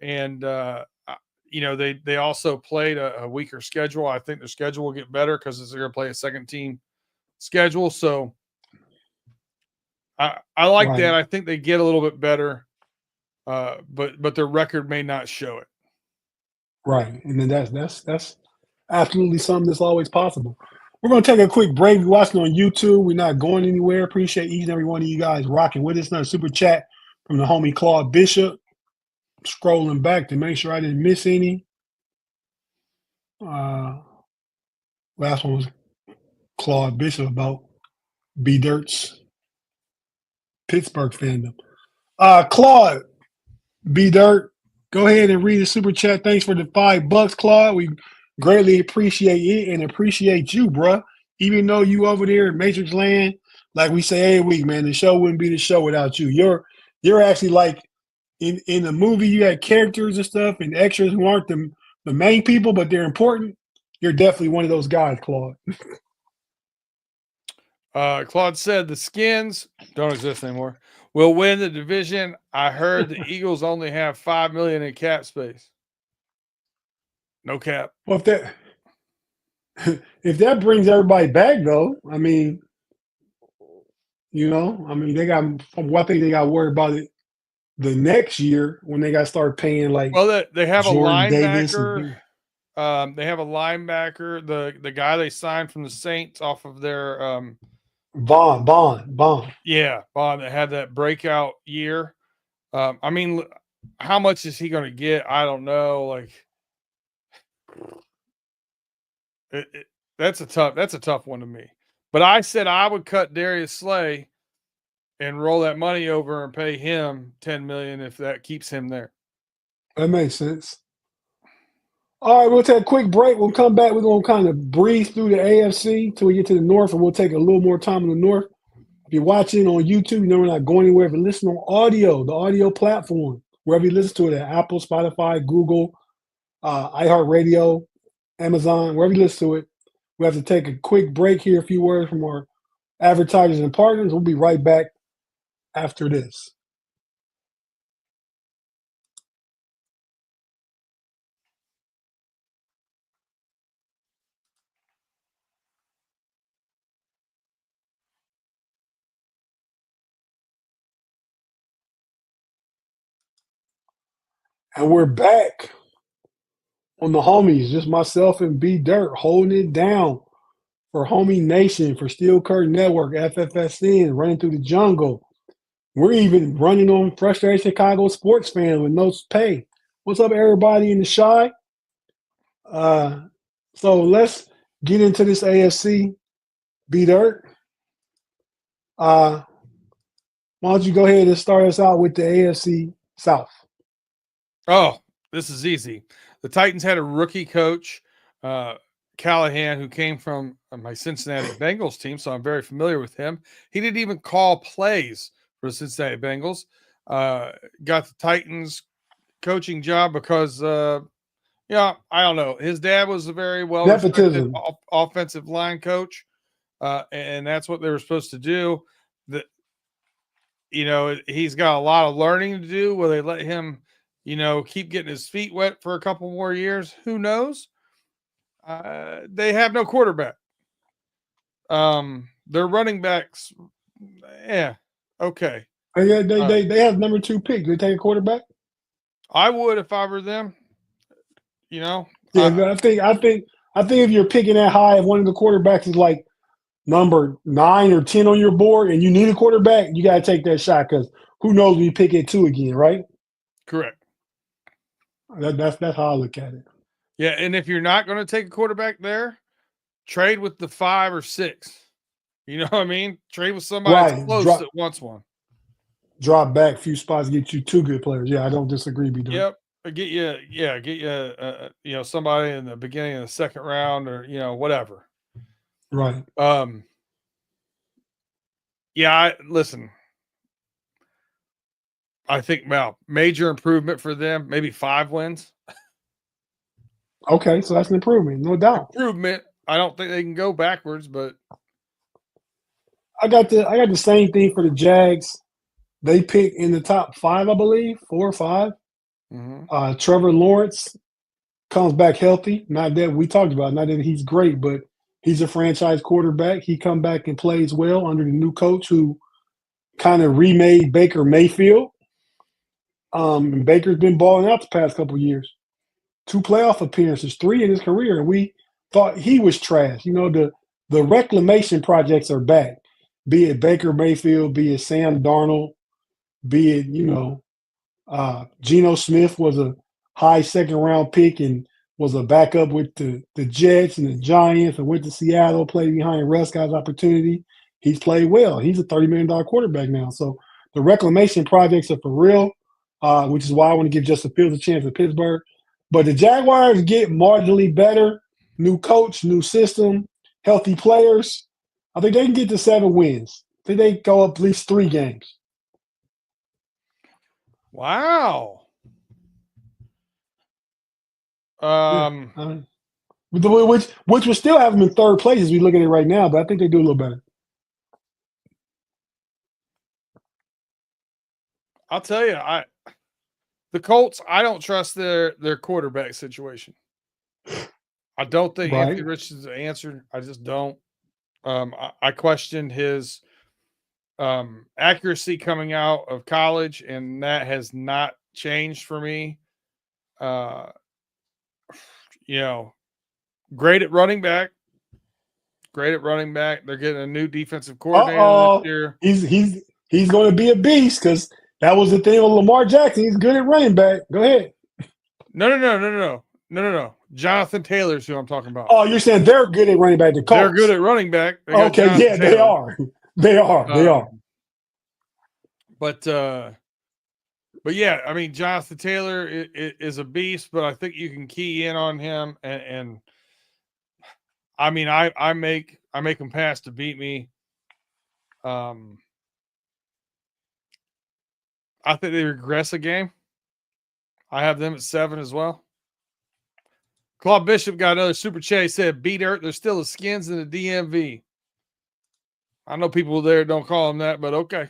and they also played a weaker schedule. I think their schedule will get better because they're going to play a second team schedule. So I like that. I think they get a little bit better, but their record may not show it. Right, and then that's absolutely something that's always possible. We're going to take a quick break. We're watching on YouTube. We're not going anywhere. Appreciate each and every one of you guys rocking with us. Another super chat from the homie Claude Bishop. Scrolling back to make sure I didn't miss any. Last one was Claude Bishop about PayDirt's Pittsburgh fandom. Claude PayDirt, go ahead and read the super chat. Thanks for the $5, Claude. We greatly appreciate it and appreciate you, bruh. Even though you over there in Matrix Land, like we say every week, man, the show wouldn't be the show without you. You're actually like in the movie, you had characters and stuff and extras who aren't the main people, but they're important. You're definitely one of those guys, Claude. Claude said the Skins don't exist anymore. Will win the division. I heard the Eagles only have $5 million in cap space. No cap. Well, if that brings everybody back, though, I mean, they got. I think they got worried about it the next year when they got to start paying like. Well, they have Jordan a linebacker. They have a linebacker. The guy they signed from the Saints off of their Bond. Yeah, Bond that had that breakout year. I mean, how much is he going to get? I don't know. Like, that's a tough one to me. But I said I would cut Darius Slay and roll that money over and pay him $10 million if that keeps him there. That makes sense. All right, we'll take a quick break. We'll come back. We're going to kind of breeze through the AFC till we get to the North, and we'll take a little more time in the North. If you're watching on YouTube, you know we're not going anywhere. If you listen on audio, the audio platform, wherever you listen to it, at Apple, Spotify, Google, iHeartRadio, Amazon, wherever you listen to it, we have to take a quick break here, a few words from our advertisers and partners. We'll be right back after this. And we're back on the homies, just myself and PayDirt holding it down for Homie Nation, for Steel Curtain Network, FFSN, running through the jungle. We're even running on Frustrated Chicago Sports Fans with no pay. What's up, everybody in the shy? So let's get into this AFC. PayDirt. Why don't you go ahead and start us out with the AFC South? Oh, this is easy. The Titans had a rookie coach, Callahan, who came from my Cincinnati Bengals team, so I'm very familiar with him. He didn't even call plays for the Cincinnati Bengals. Got the Titans coaching job because, I don't know. His dad was a very well-respected offensive line coach, and that's what they were supposed to do. He's got a lot of learning to do. Will they let him keep getting his feet wet for a couple more years? Who knows? They have no quarterback. Their running backs, okay. They have number 2 pick. Do they take a quarterback? I would if I were them. Yeah, I think if you're picking that high, if one of the quarterbacks is like number 9 or 10 on your board, and you need a quarterback, you got to take that shot because who knows when you pick at 2 again, right? Correct. That's how I look at it. Yeah, and if you're not going to take a quarterback there, trade with the 5 or 6. You know what I mean? Trade with somebody that's close that wants one. Drop back a few spots, get you 2 good players. Yeah, I don't disagree. Yep. Get you somebody in the beginning of the second round or whatever. Right. Listen. I think major improvement for them, maybe 5 wins. Okay, so that's an improvement, no doubt. Improvement. I don't think they can go backwards, but I got the same thing for the Jags. They picked in the top 5, I believe, 4 or 5. Trevor Lawrence comes back healthy. Not that we talked about, not that he's great, but he's a franchise quarterback. He come back and plays well under the new coach who kind of remade Baker Mayfield. And Baker's been balling out the past couple of years. 2 playoff appearances, 3 in his career, and we thought he was trash. You know, the reclamation projects are back. Be it Baker Mayfield, be it Sam Darnold, be it, Geno Smith was a high second-round pick and was a backup with the Jets and the Giants and went to Seattle, played behind Russ, got his opportunity. He's played well. He's a $30 million quarterback now. So the reclamation projects are for real, which is why I want to give Justin Fields a chance at Pittsburgh. But the Jaguars get marginally better. New coach, new system, healthy players. I think they can get to 7 wins. I think they go up at least 3 games. wow. Which would still have them in 3rd place as we look at it right now, but I think they do a little better. I'll tell you, the Colts, I don't trust their quarterback situation. I don't think Right. Anthony Richardson's the answer. I just don't. I questioned his accuracy coming out of college, and that has not changed for me. Great at running back. They're getting a new defensive coordinator this year. He's going to be a beast because that was the thing with Lamar Jackson. He's good at running back. Go ahead. No. Jonathan Taylor's who I'm talking about. Oh, you're saying they're good at running back. The Colts. They're good at running back. Okay, yeah, they are. They are. But yeah, I mean, Jonathan Taylor is a beast, but I think you can key in on him, and I mean, I make him pass to beat me. I think they regress a game. I have them at 7 as well. Claude Bishop got another super chat. He said, PayDirt, there's still the skins in the DMV. I know people there don't call them that, but okay.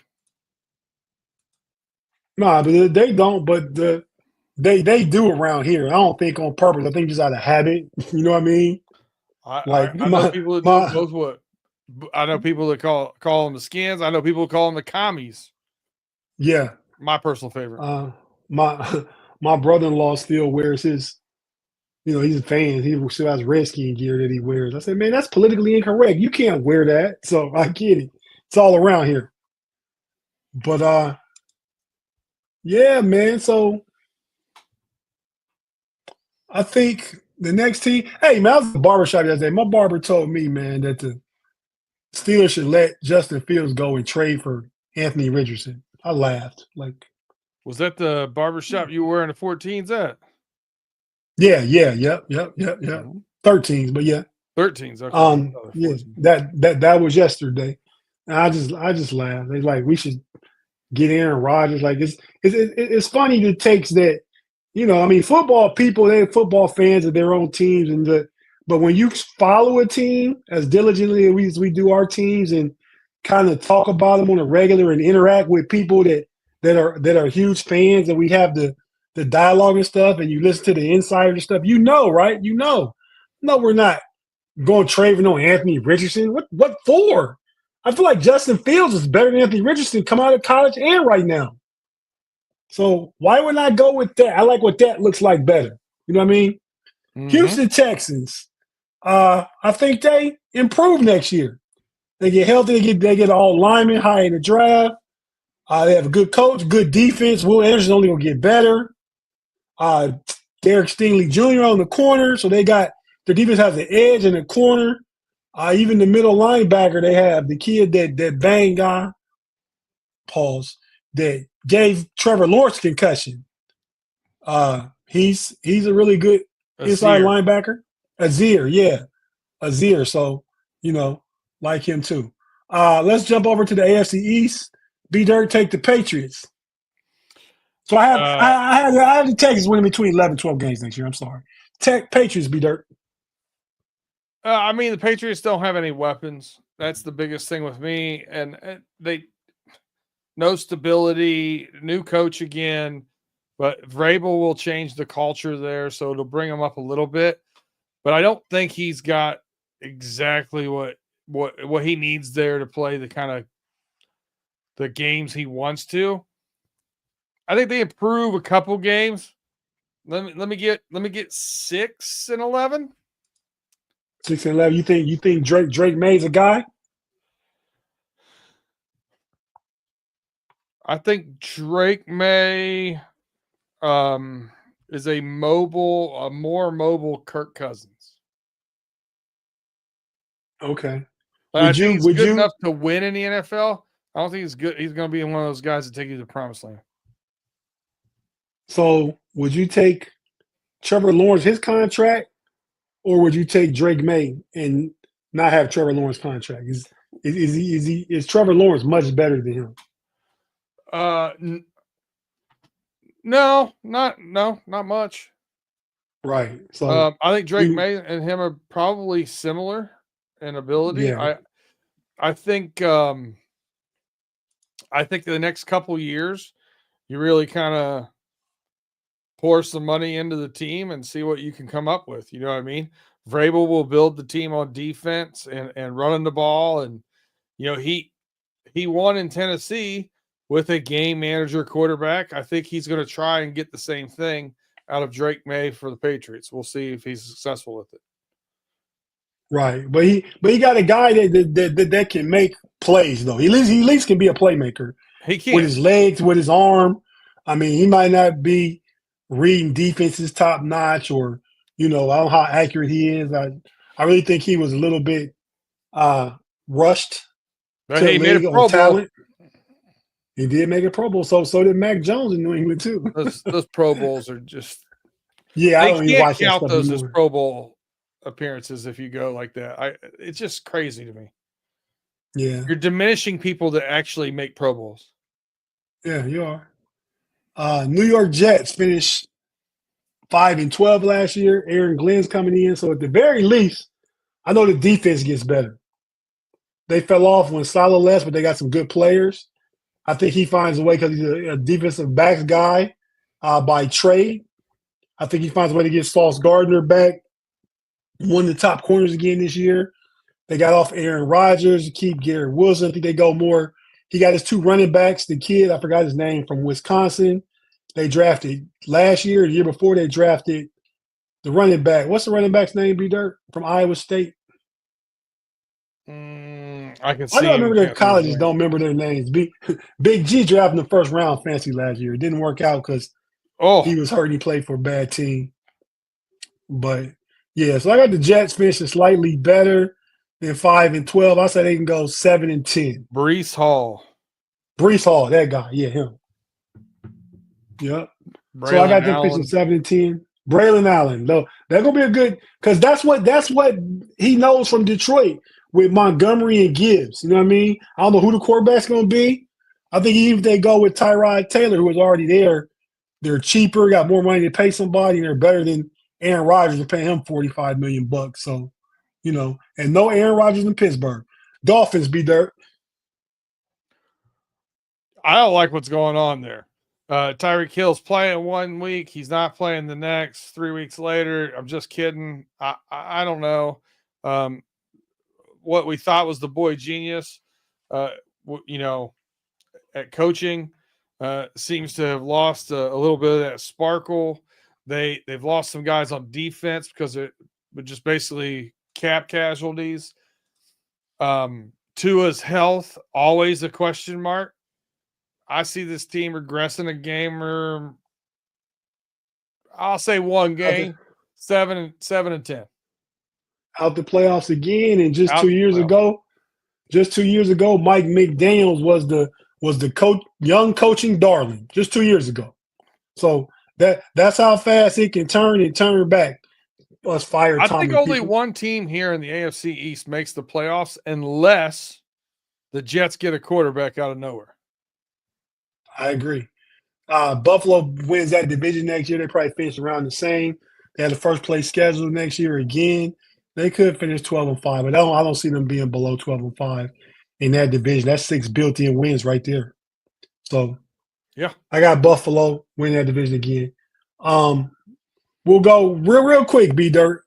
No, but they don't. But they do around here. I don't think on purpose. I think just out of habit. You know what I mean? I know people that do both. What I know people that call them the skins. I know people call them the commies. Yeah, my personal favorite. My brother-in-law still wears his. He's a fan. He still has Redskin gear that he wears. I said, man, that's politically incorrect. You can't wear that. So I get it. It's all around here. But yeah, man. So I think the next team. Hey, man, I was at the barbershop the other day. My barber told me, man, that the Steelers should let Justin Fields go and trade for Anthony Richardson. I laughed. Was that the barbershop you were wearing the 14s at? Yeah, yep. 13s, but yeah. 13s. Okay. Yeah, that was yesterday. And I just laughed. They like we should get Aaron Rodgers. Like it's funny the takes that I mean, football people, they're football fans of their own teams, but when you follow a team as diligently as we do our teams and kind of talk about them on a regular and interact with people that are huge fans, and we have the dialogue and stuff, and you listen to the insider stuff, right? No, we're not going trading on Anthony Richardson. What for? I feel like Justin Fields is better than Anthony Richardson come out of college and right now. So why would I go with that? I like what that looks like better. You know what I mean? Mm-hmm. Houston Texans. I think they improve next year. They get healthy. They get all linemen high in the draft. They have a good coach, good defense. Will Anderson only going to get better. Derek Stingley Jr. on the corner. So their defense has the edge in the corner. Even the middle linebacker, they have the kid that bang guy. Pause. That gave Trevor Lawrence concussion. He's a really good inside linebacker. Azir. So, like him too. Let's jump over to the AFC East. PayDirt take the Patriots. So I have the Texans winning between 11 and 12 games next year. I'm sorry. Patriots be dirt. I mean, the Patriots don't have any weapons. That's the biggest thing with me. And they no stability, new coach again. But Vrabel will change the culture there, so it'll bring him up a little bit. But I don't think he's got exactly what he needs there to play the kind of the games he wants to. I think they improve a couple games. Let me get 6-11. 6-11. You think Drake May's a guy? I think Drake May is a more mobile Kirk Cousins. Okay. I think he's good enough to win in the NFL. I don't think he's good. He's going to be one of those guys that take you to the promised land. So would you take Trevor Lawrence his contract, or would you take Drake May and not have Trevor Lawrence contract? Is Trevor Lawrence much better than him? No, not much. Right. So I think Drake May and him are probably similar in ability. Yeah. I think the next couple years you really kind of pour some money into the team and see what you can come up with. You know what I mean? Vrabel will build the team on defense and running the ball. And, he won in Tennessee with a game manager quarterback. I think he's going to try and get the same thing out of Drake May for the Patriots. We'll see if he's successful with it. Right. But he got a guy that can make plays, though. He at least can be a playmaker. He can. With his legs, with his arm. I mean, he might not be reading defenses top notch, or I don't know how accurate he is. I really think he was a little bit rushed. But he made a Pro Bowl. He did make a Pro Bowl. So did Mac Jones in New England too. those Pro Bowls are just I don't even watch count that stuff those anymore. as Pro Bowl appearances if you go like that. It's just crazy to me. Yeah, You're diminishing people that actually make Pro Bowls. yeah, you are. New York Jets finished 5-12 last year. Aaron Glenn's coming in, so at the very least, I know the defense gets better. They fell off when Salah left, but they got some good players. I think he finds a way because he's a defensive backs guy by trade. I think he finds a way to get Sauce Gardner back, one of the top corners again this year. They got off Aaron Rodgers to keep Garrett Wilson. I think they go more. He got his 2 running backs, the kid, I forgot his name, from Wisconsin. They drafted last year, the year before, they drafted the running back. What's the running back's name, B-Dirt, from Iowa State? I can see. I don't remember their colleges, don't remember their names. Big G drafted in the first round fantasy last year. It didn't work out because he was hurt and he played for a bad team. But, yeah, so I got the Jets finishing slightly better than 5-12. I said they can go 7-10. Breece Hall, that guy. Yeah, him. Yep. So I got them pitching 7-10. Braylon Allen, though, they're gonna be a good, because that's what he knows from Detroit with Montgomery and Gibbs. You know what I mean? I don't know who the quarterback's gonna be. I think even if they go with Tyrod Taylor, who was already there, they're cheaper, got more money to pay somebody, and they're better than Aaron Rodgers to pay him $45 million. So, and no Aaron Rodgers in Pittsburgh. Dolphins be dirt. I don't like what's going on there. Tyreek Hill's playing 1 week. He's not playing the next. 3 weeks later. I'm just kidding. I don't know. What we thought was the boy genius, at coaching, seems to have lost a little bit of that sparkle. They've lost some guys on defense because it was just basically cap casualties. Tua's health, always a question mark. I see this team regressing a game, or I'll say one game, 7-10. Out the playoffs again, and just 2 years ago, Mike McDaniels was the coach, young coaching darling, just 2 years ago. So that's how fast it can turn and turn back. Us fire. I think only one team here in the AFC East makes the playoffs unless the Jets get a quarterback out of nowhere. I agree. Buffalo wins that division next year. They probably finish around the same. They had the first place schedule next year again. They could finish 12-5, but I don't see them being below 12-5 in that division. That's 6 built-in wins right there. So, Yeah. I got Buffalo win that division again. We'll go real quick, B-Dirt.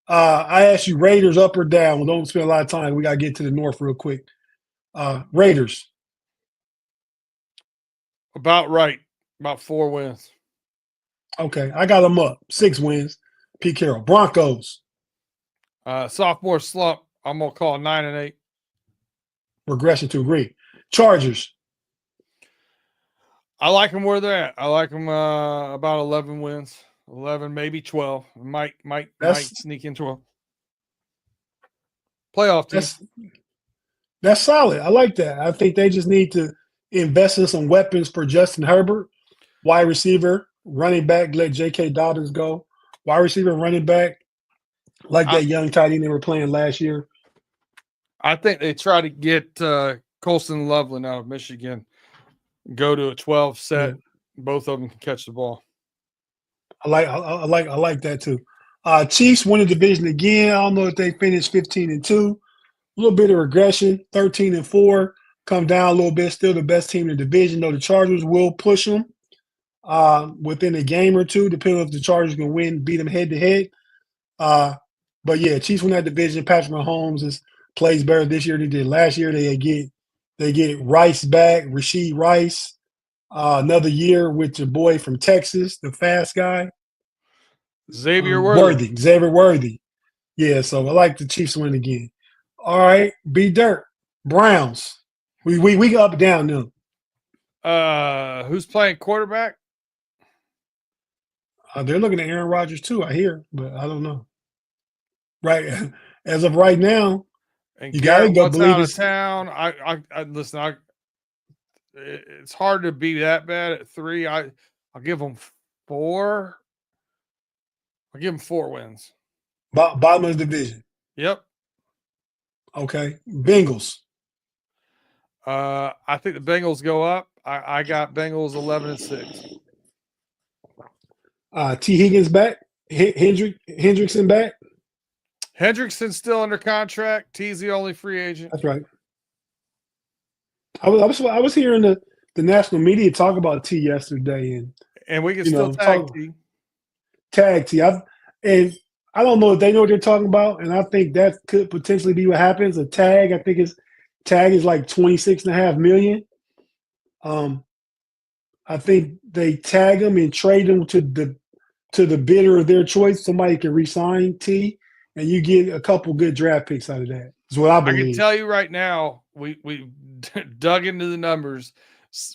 I asked you Raiders up or down. We don't spend a lot of time. We got to get to the North real quick. Raiders. About right. About 4 wins. Okay. I got them up. 6 wins. Pete Carroll. Broncos. Sophomore slump. I'm going to call 9-8. Regression to agree. Chargers. I like them where they're at. I like them about 11 wins. 11, maybe 12. Might sneak into a playoff team. That's solid. I like that. I think they just need to invest in some weapons for Justin Herbert. Wide receiver, running back, let J.K. Dobbins go. Wide receiver, running back, like that young tight end they were playing last year. I think they try to get Colston Loveland out of Michigan, go to a 12 set. Yeah. Both of them can catch the ball. I like that too. Chiefs win the division again. I don't know if they finished 15-2. A little bit of regression, 13-4. Come down a little bit. Still the best team in the division. Though the Chargers will push them within a game or two, depending on if the Chargers can beat them head to head. But yeah, Chiefs win that division. Patrick Mahomes plays better this year than he did last year. They get Rice back, Rashid Rice. Another year with your boy from Texas, the fast guy. Xavier Worthy. Yeah, so I like the Chiefs win again. All right, B-Dirt. Browns. We go up and down now. Who's playing quarterback? They're looking at Aaron Rodgers too, I hear, but I don't know. Right. As of right now, and you gotta go believe out of town. I listen, it's hard to be that bad at 3. I'll give them 4. I'll give them 4 wins. Bottom of the division. Yep. Okay. Bengals. I think the Bengals go up. I got Bengals 11-6. T. Higgins back. Hendrickson back. Hendrickson's still under contract. T's the only free agent. That's right. I was hearing the national media talk about T yesterday, and we can still tag T. Tag T. And I don't know if they know what they're talking about, and I think that could potentially be what happens. A tag, I think tag is like $26.5 million. I think they tag them and trade them to the bidder of their choice. Somebody can re-sign T, and you get a couple good draft picks out of that. Is what I believe. I can tell you right now, we dug into the numbers.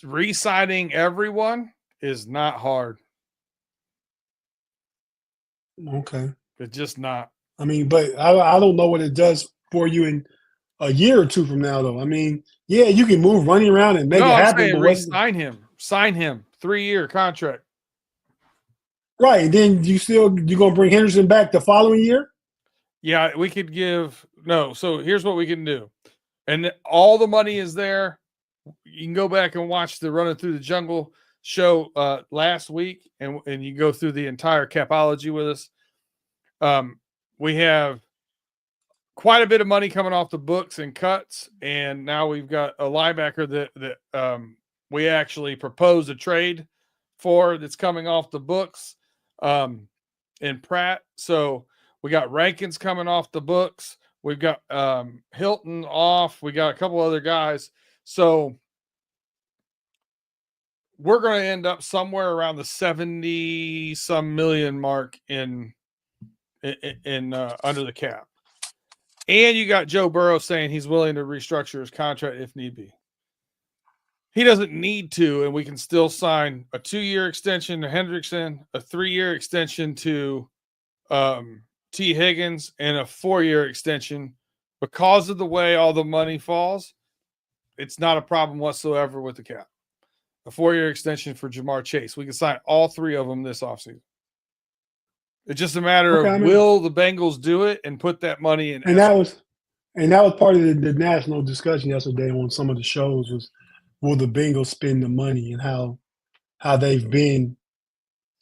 Re-signing everyone is not hard. Okay. It's just not. I mean, but I don't know what it does for you in a year or two from now, though. I mean, yeah, you can move running around and make it happen. But re-sign him. Sign him. 3-year contract. Right. And then you're going to bring Henderson back the following year? Yeah, we could so here's what we can do. And all the money is there. You can go back and watch the Running Through the Jungle show last week, and you go through the entire capology with us. We have quite a bit of money coming off the books and cuts, and now we've got a linebacker that we actually proposed a trade for that's coming off the books in Pratt. So we got Rankins coming off the books. We've got Hilton off. We got a couple other guys. So we're going to end up somewhere around the 70-some million mark in under the cap. And you got Joe Burrow saying he's willing to restructure his contract if need be. He doesn't need to, and we can still sign a 2-year extension to Hendrickson, a 3-year extension to T. Higgins, and a 4-year extension. Because of the way all the money falls, it's not a problem whatsoever with the cap. A 4-year extension for Jamar Chase. We can sign all 3 of them this offseason. It's just a matter of will the Bengals do it and put that money in. And that was part of the national discussion yesterday on some of the shows was, will the Bengals spend the money, and how they've been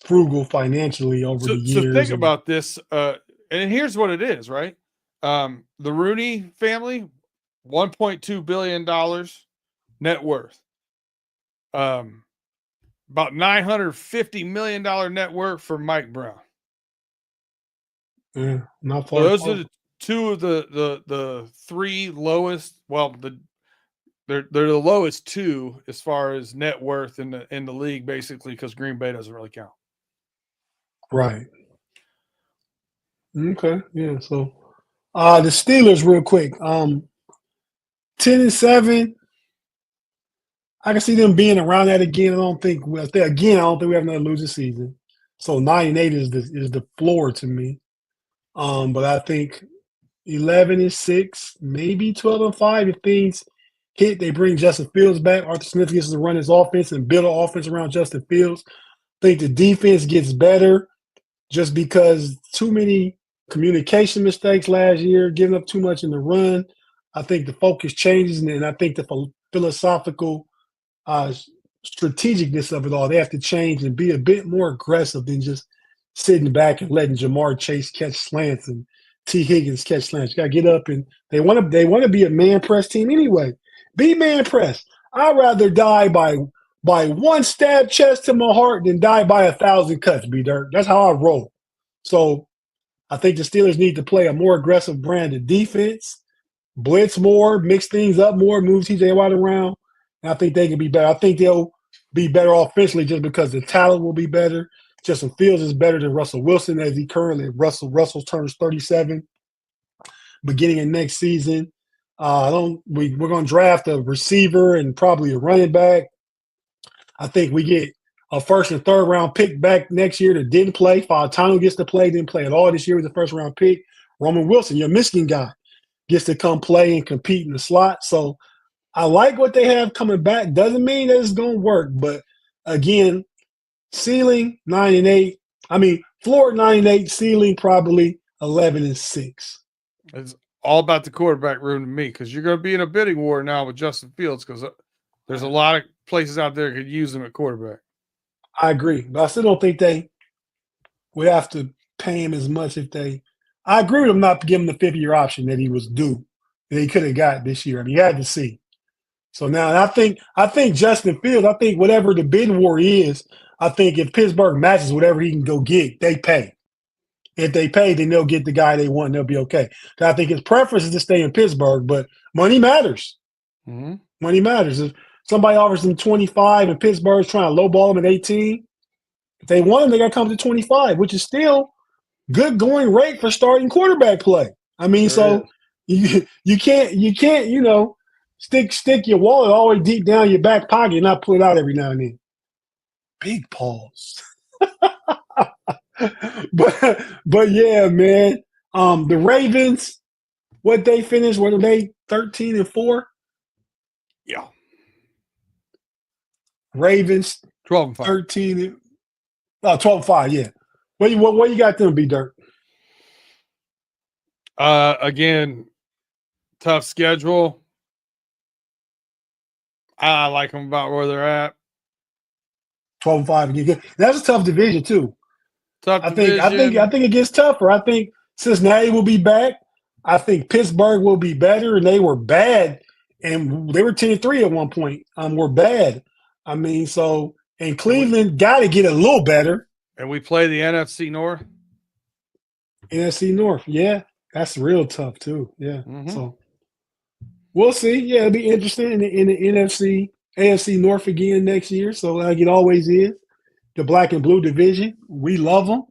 frugal financially over the years. So think about this, and here's what it is, right? The Rooney family, $1.2 billion net worth. About $950 million net worth for Mike Brown. Yeah, not So far. those are the two of the three lowest. Well, they're the lowest two as far as net worth in the league, basically, because Green Bay doesn't really count. Right. Okay. Yeah. So the Steelers, real quick. 10-7. I can see them being around that again. I don't think we have another losing season. So 9-8 is the floor to me. But I think 11-6, maybe 12-5 if things hit. They bring Justin Fields back. Arthur Smith gets to run his offense and build an offense around Justin Fields. I think the defense gets better just because too many communication mistakes last year, giving up too much in the run. I think the focus changes, and I think the philosophical strategicness of it all, they have to change and be a bit more aggressive than just sitting back and letting Jamar Chase catch slants and T. Higgins catch slants. You got to get up, and they want to be a man press team anyway. Be man press. I'd rather die by one stab chest to my heart than die by 1,000 cuts, B-Dirt. That's how I roll. So I think the Steelers need to play a more aggressive brand of defense, blitz more, mix things up more, move TJ Watt around. And I think they can be better. I think they'll be better offensively just because the talent will be better. Justin Fields is better than Russell Wilson as he currently. Russell turns 37 beginning of next season. We're going to draft a receiver and probably a running back. I think we get a first and third round pick back next year that didn't play. Fautano gets to play, didn't play at all this year with the first round pick. Roman Wilson, your Michigan guy, gets to come play and compete in the slot. So I like what they have coming back. Doesn't mean that it's going to work, but again, ceiling 9-8. I mean, floor 9-8, ceiling probably 11-6. It's all about the quarterback room to me, because you're going to be in a bidding war now with Justin Fields, because there's a lot of places out there that could use him at quarterback. I agree, but I still don't think they would have to pay him as much if they. I agree with him not giving the 5th-year option that he was due, that he could have got this year. I mean, he had to see. So now I think Justin Fields, I think whatever the bid war is, I think if Pittsburgh matches whatever he can go get, they pay. If they pay, then they'll get the guy they want and they'll be okay. I think his preference is to stay in Pittsburgh, but money matters. Mm-hmm. Money matters. If somebody offers them 25 and Pittsburgh's trying to lowball them at 18, if they want him, they got to come to 25, which is still good going rate for starting quarterback play. I mean, Sure you can't, stick your wallet all the way deep down your back pocket and not pull it out every now and then. Big pause. but yeah, man. The Ravens, what they finished, were they 13-4? Yeah. Ravens 12-5. 12-5, yeah. What you got them, B-Dirt? Again, tough schedule. I like them about where they're at. 12-5 again. That's a tough division too. Tough division. I think it gets tougher. I think Cincinnati will be back. I think Pittsburgh will be better, and they were bad, and they were 10-3 at one point. Were bad. I mean, and Cleveland got to get a little better. And we play the NFC North. NFC North, yeah, that's real tough too. Yeah, Mm-hmm. So we'll see. Yeah, it'll be interesting in the AFC North again next year. So like it always is, the black and blue division. We love them.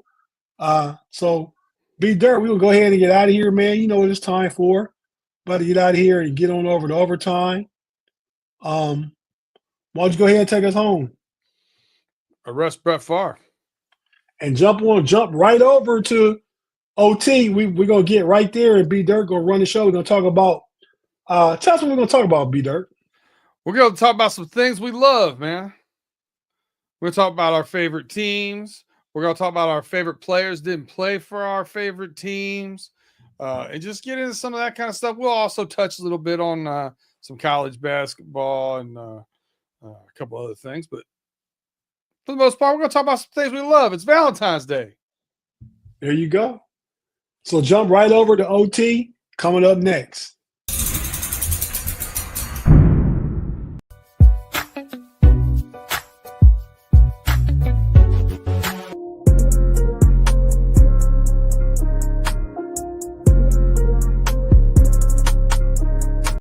So B-Dirt, we'll go ahead and get out of here, man. You know what it's time for. About to get out of here and get on over to overtime. Why don't you go ahead and take us home? Arrest Brett Favre. And jump right over to OT. We're going to get right there, and B-Dirt going to run the show. We're going to talk about tell us what we're going to talk about, B-Dirt. We're going to talk about some things we love, man. We're going to talk about our favorite teams. We're going to talk about our favorite players didn't play for our favorite teams, and just get into some of that kind of stuff. We'll also touch a little bit on some college basketball and a couple other things. But For the most part, we're going to talk about some things we love. It's Valentine's Day. There you go. So jump right over to OT coming up next.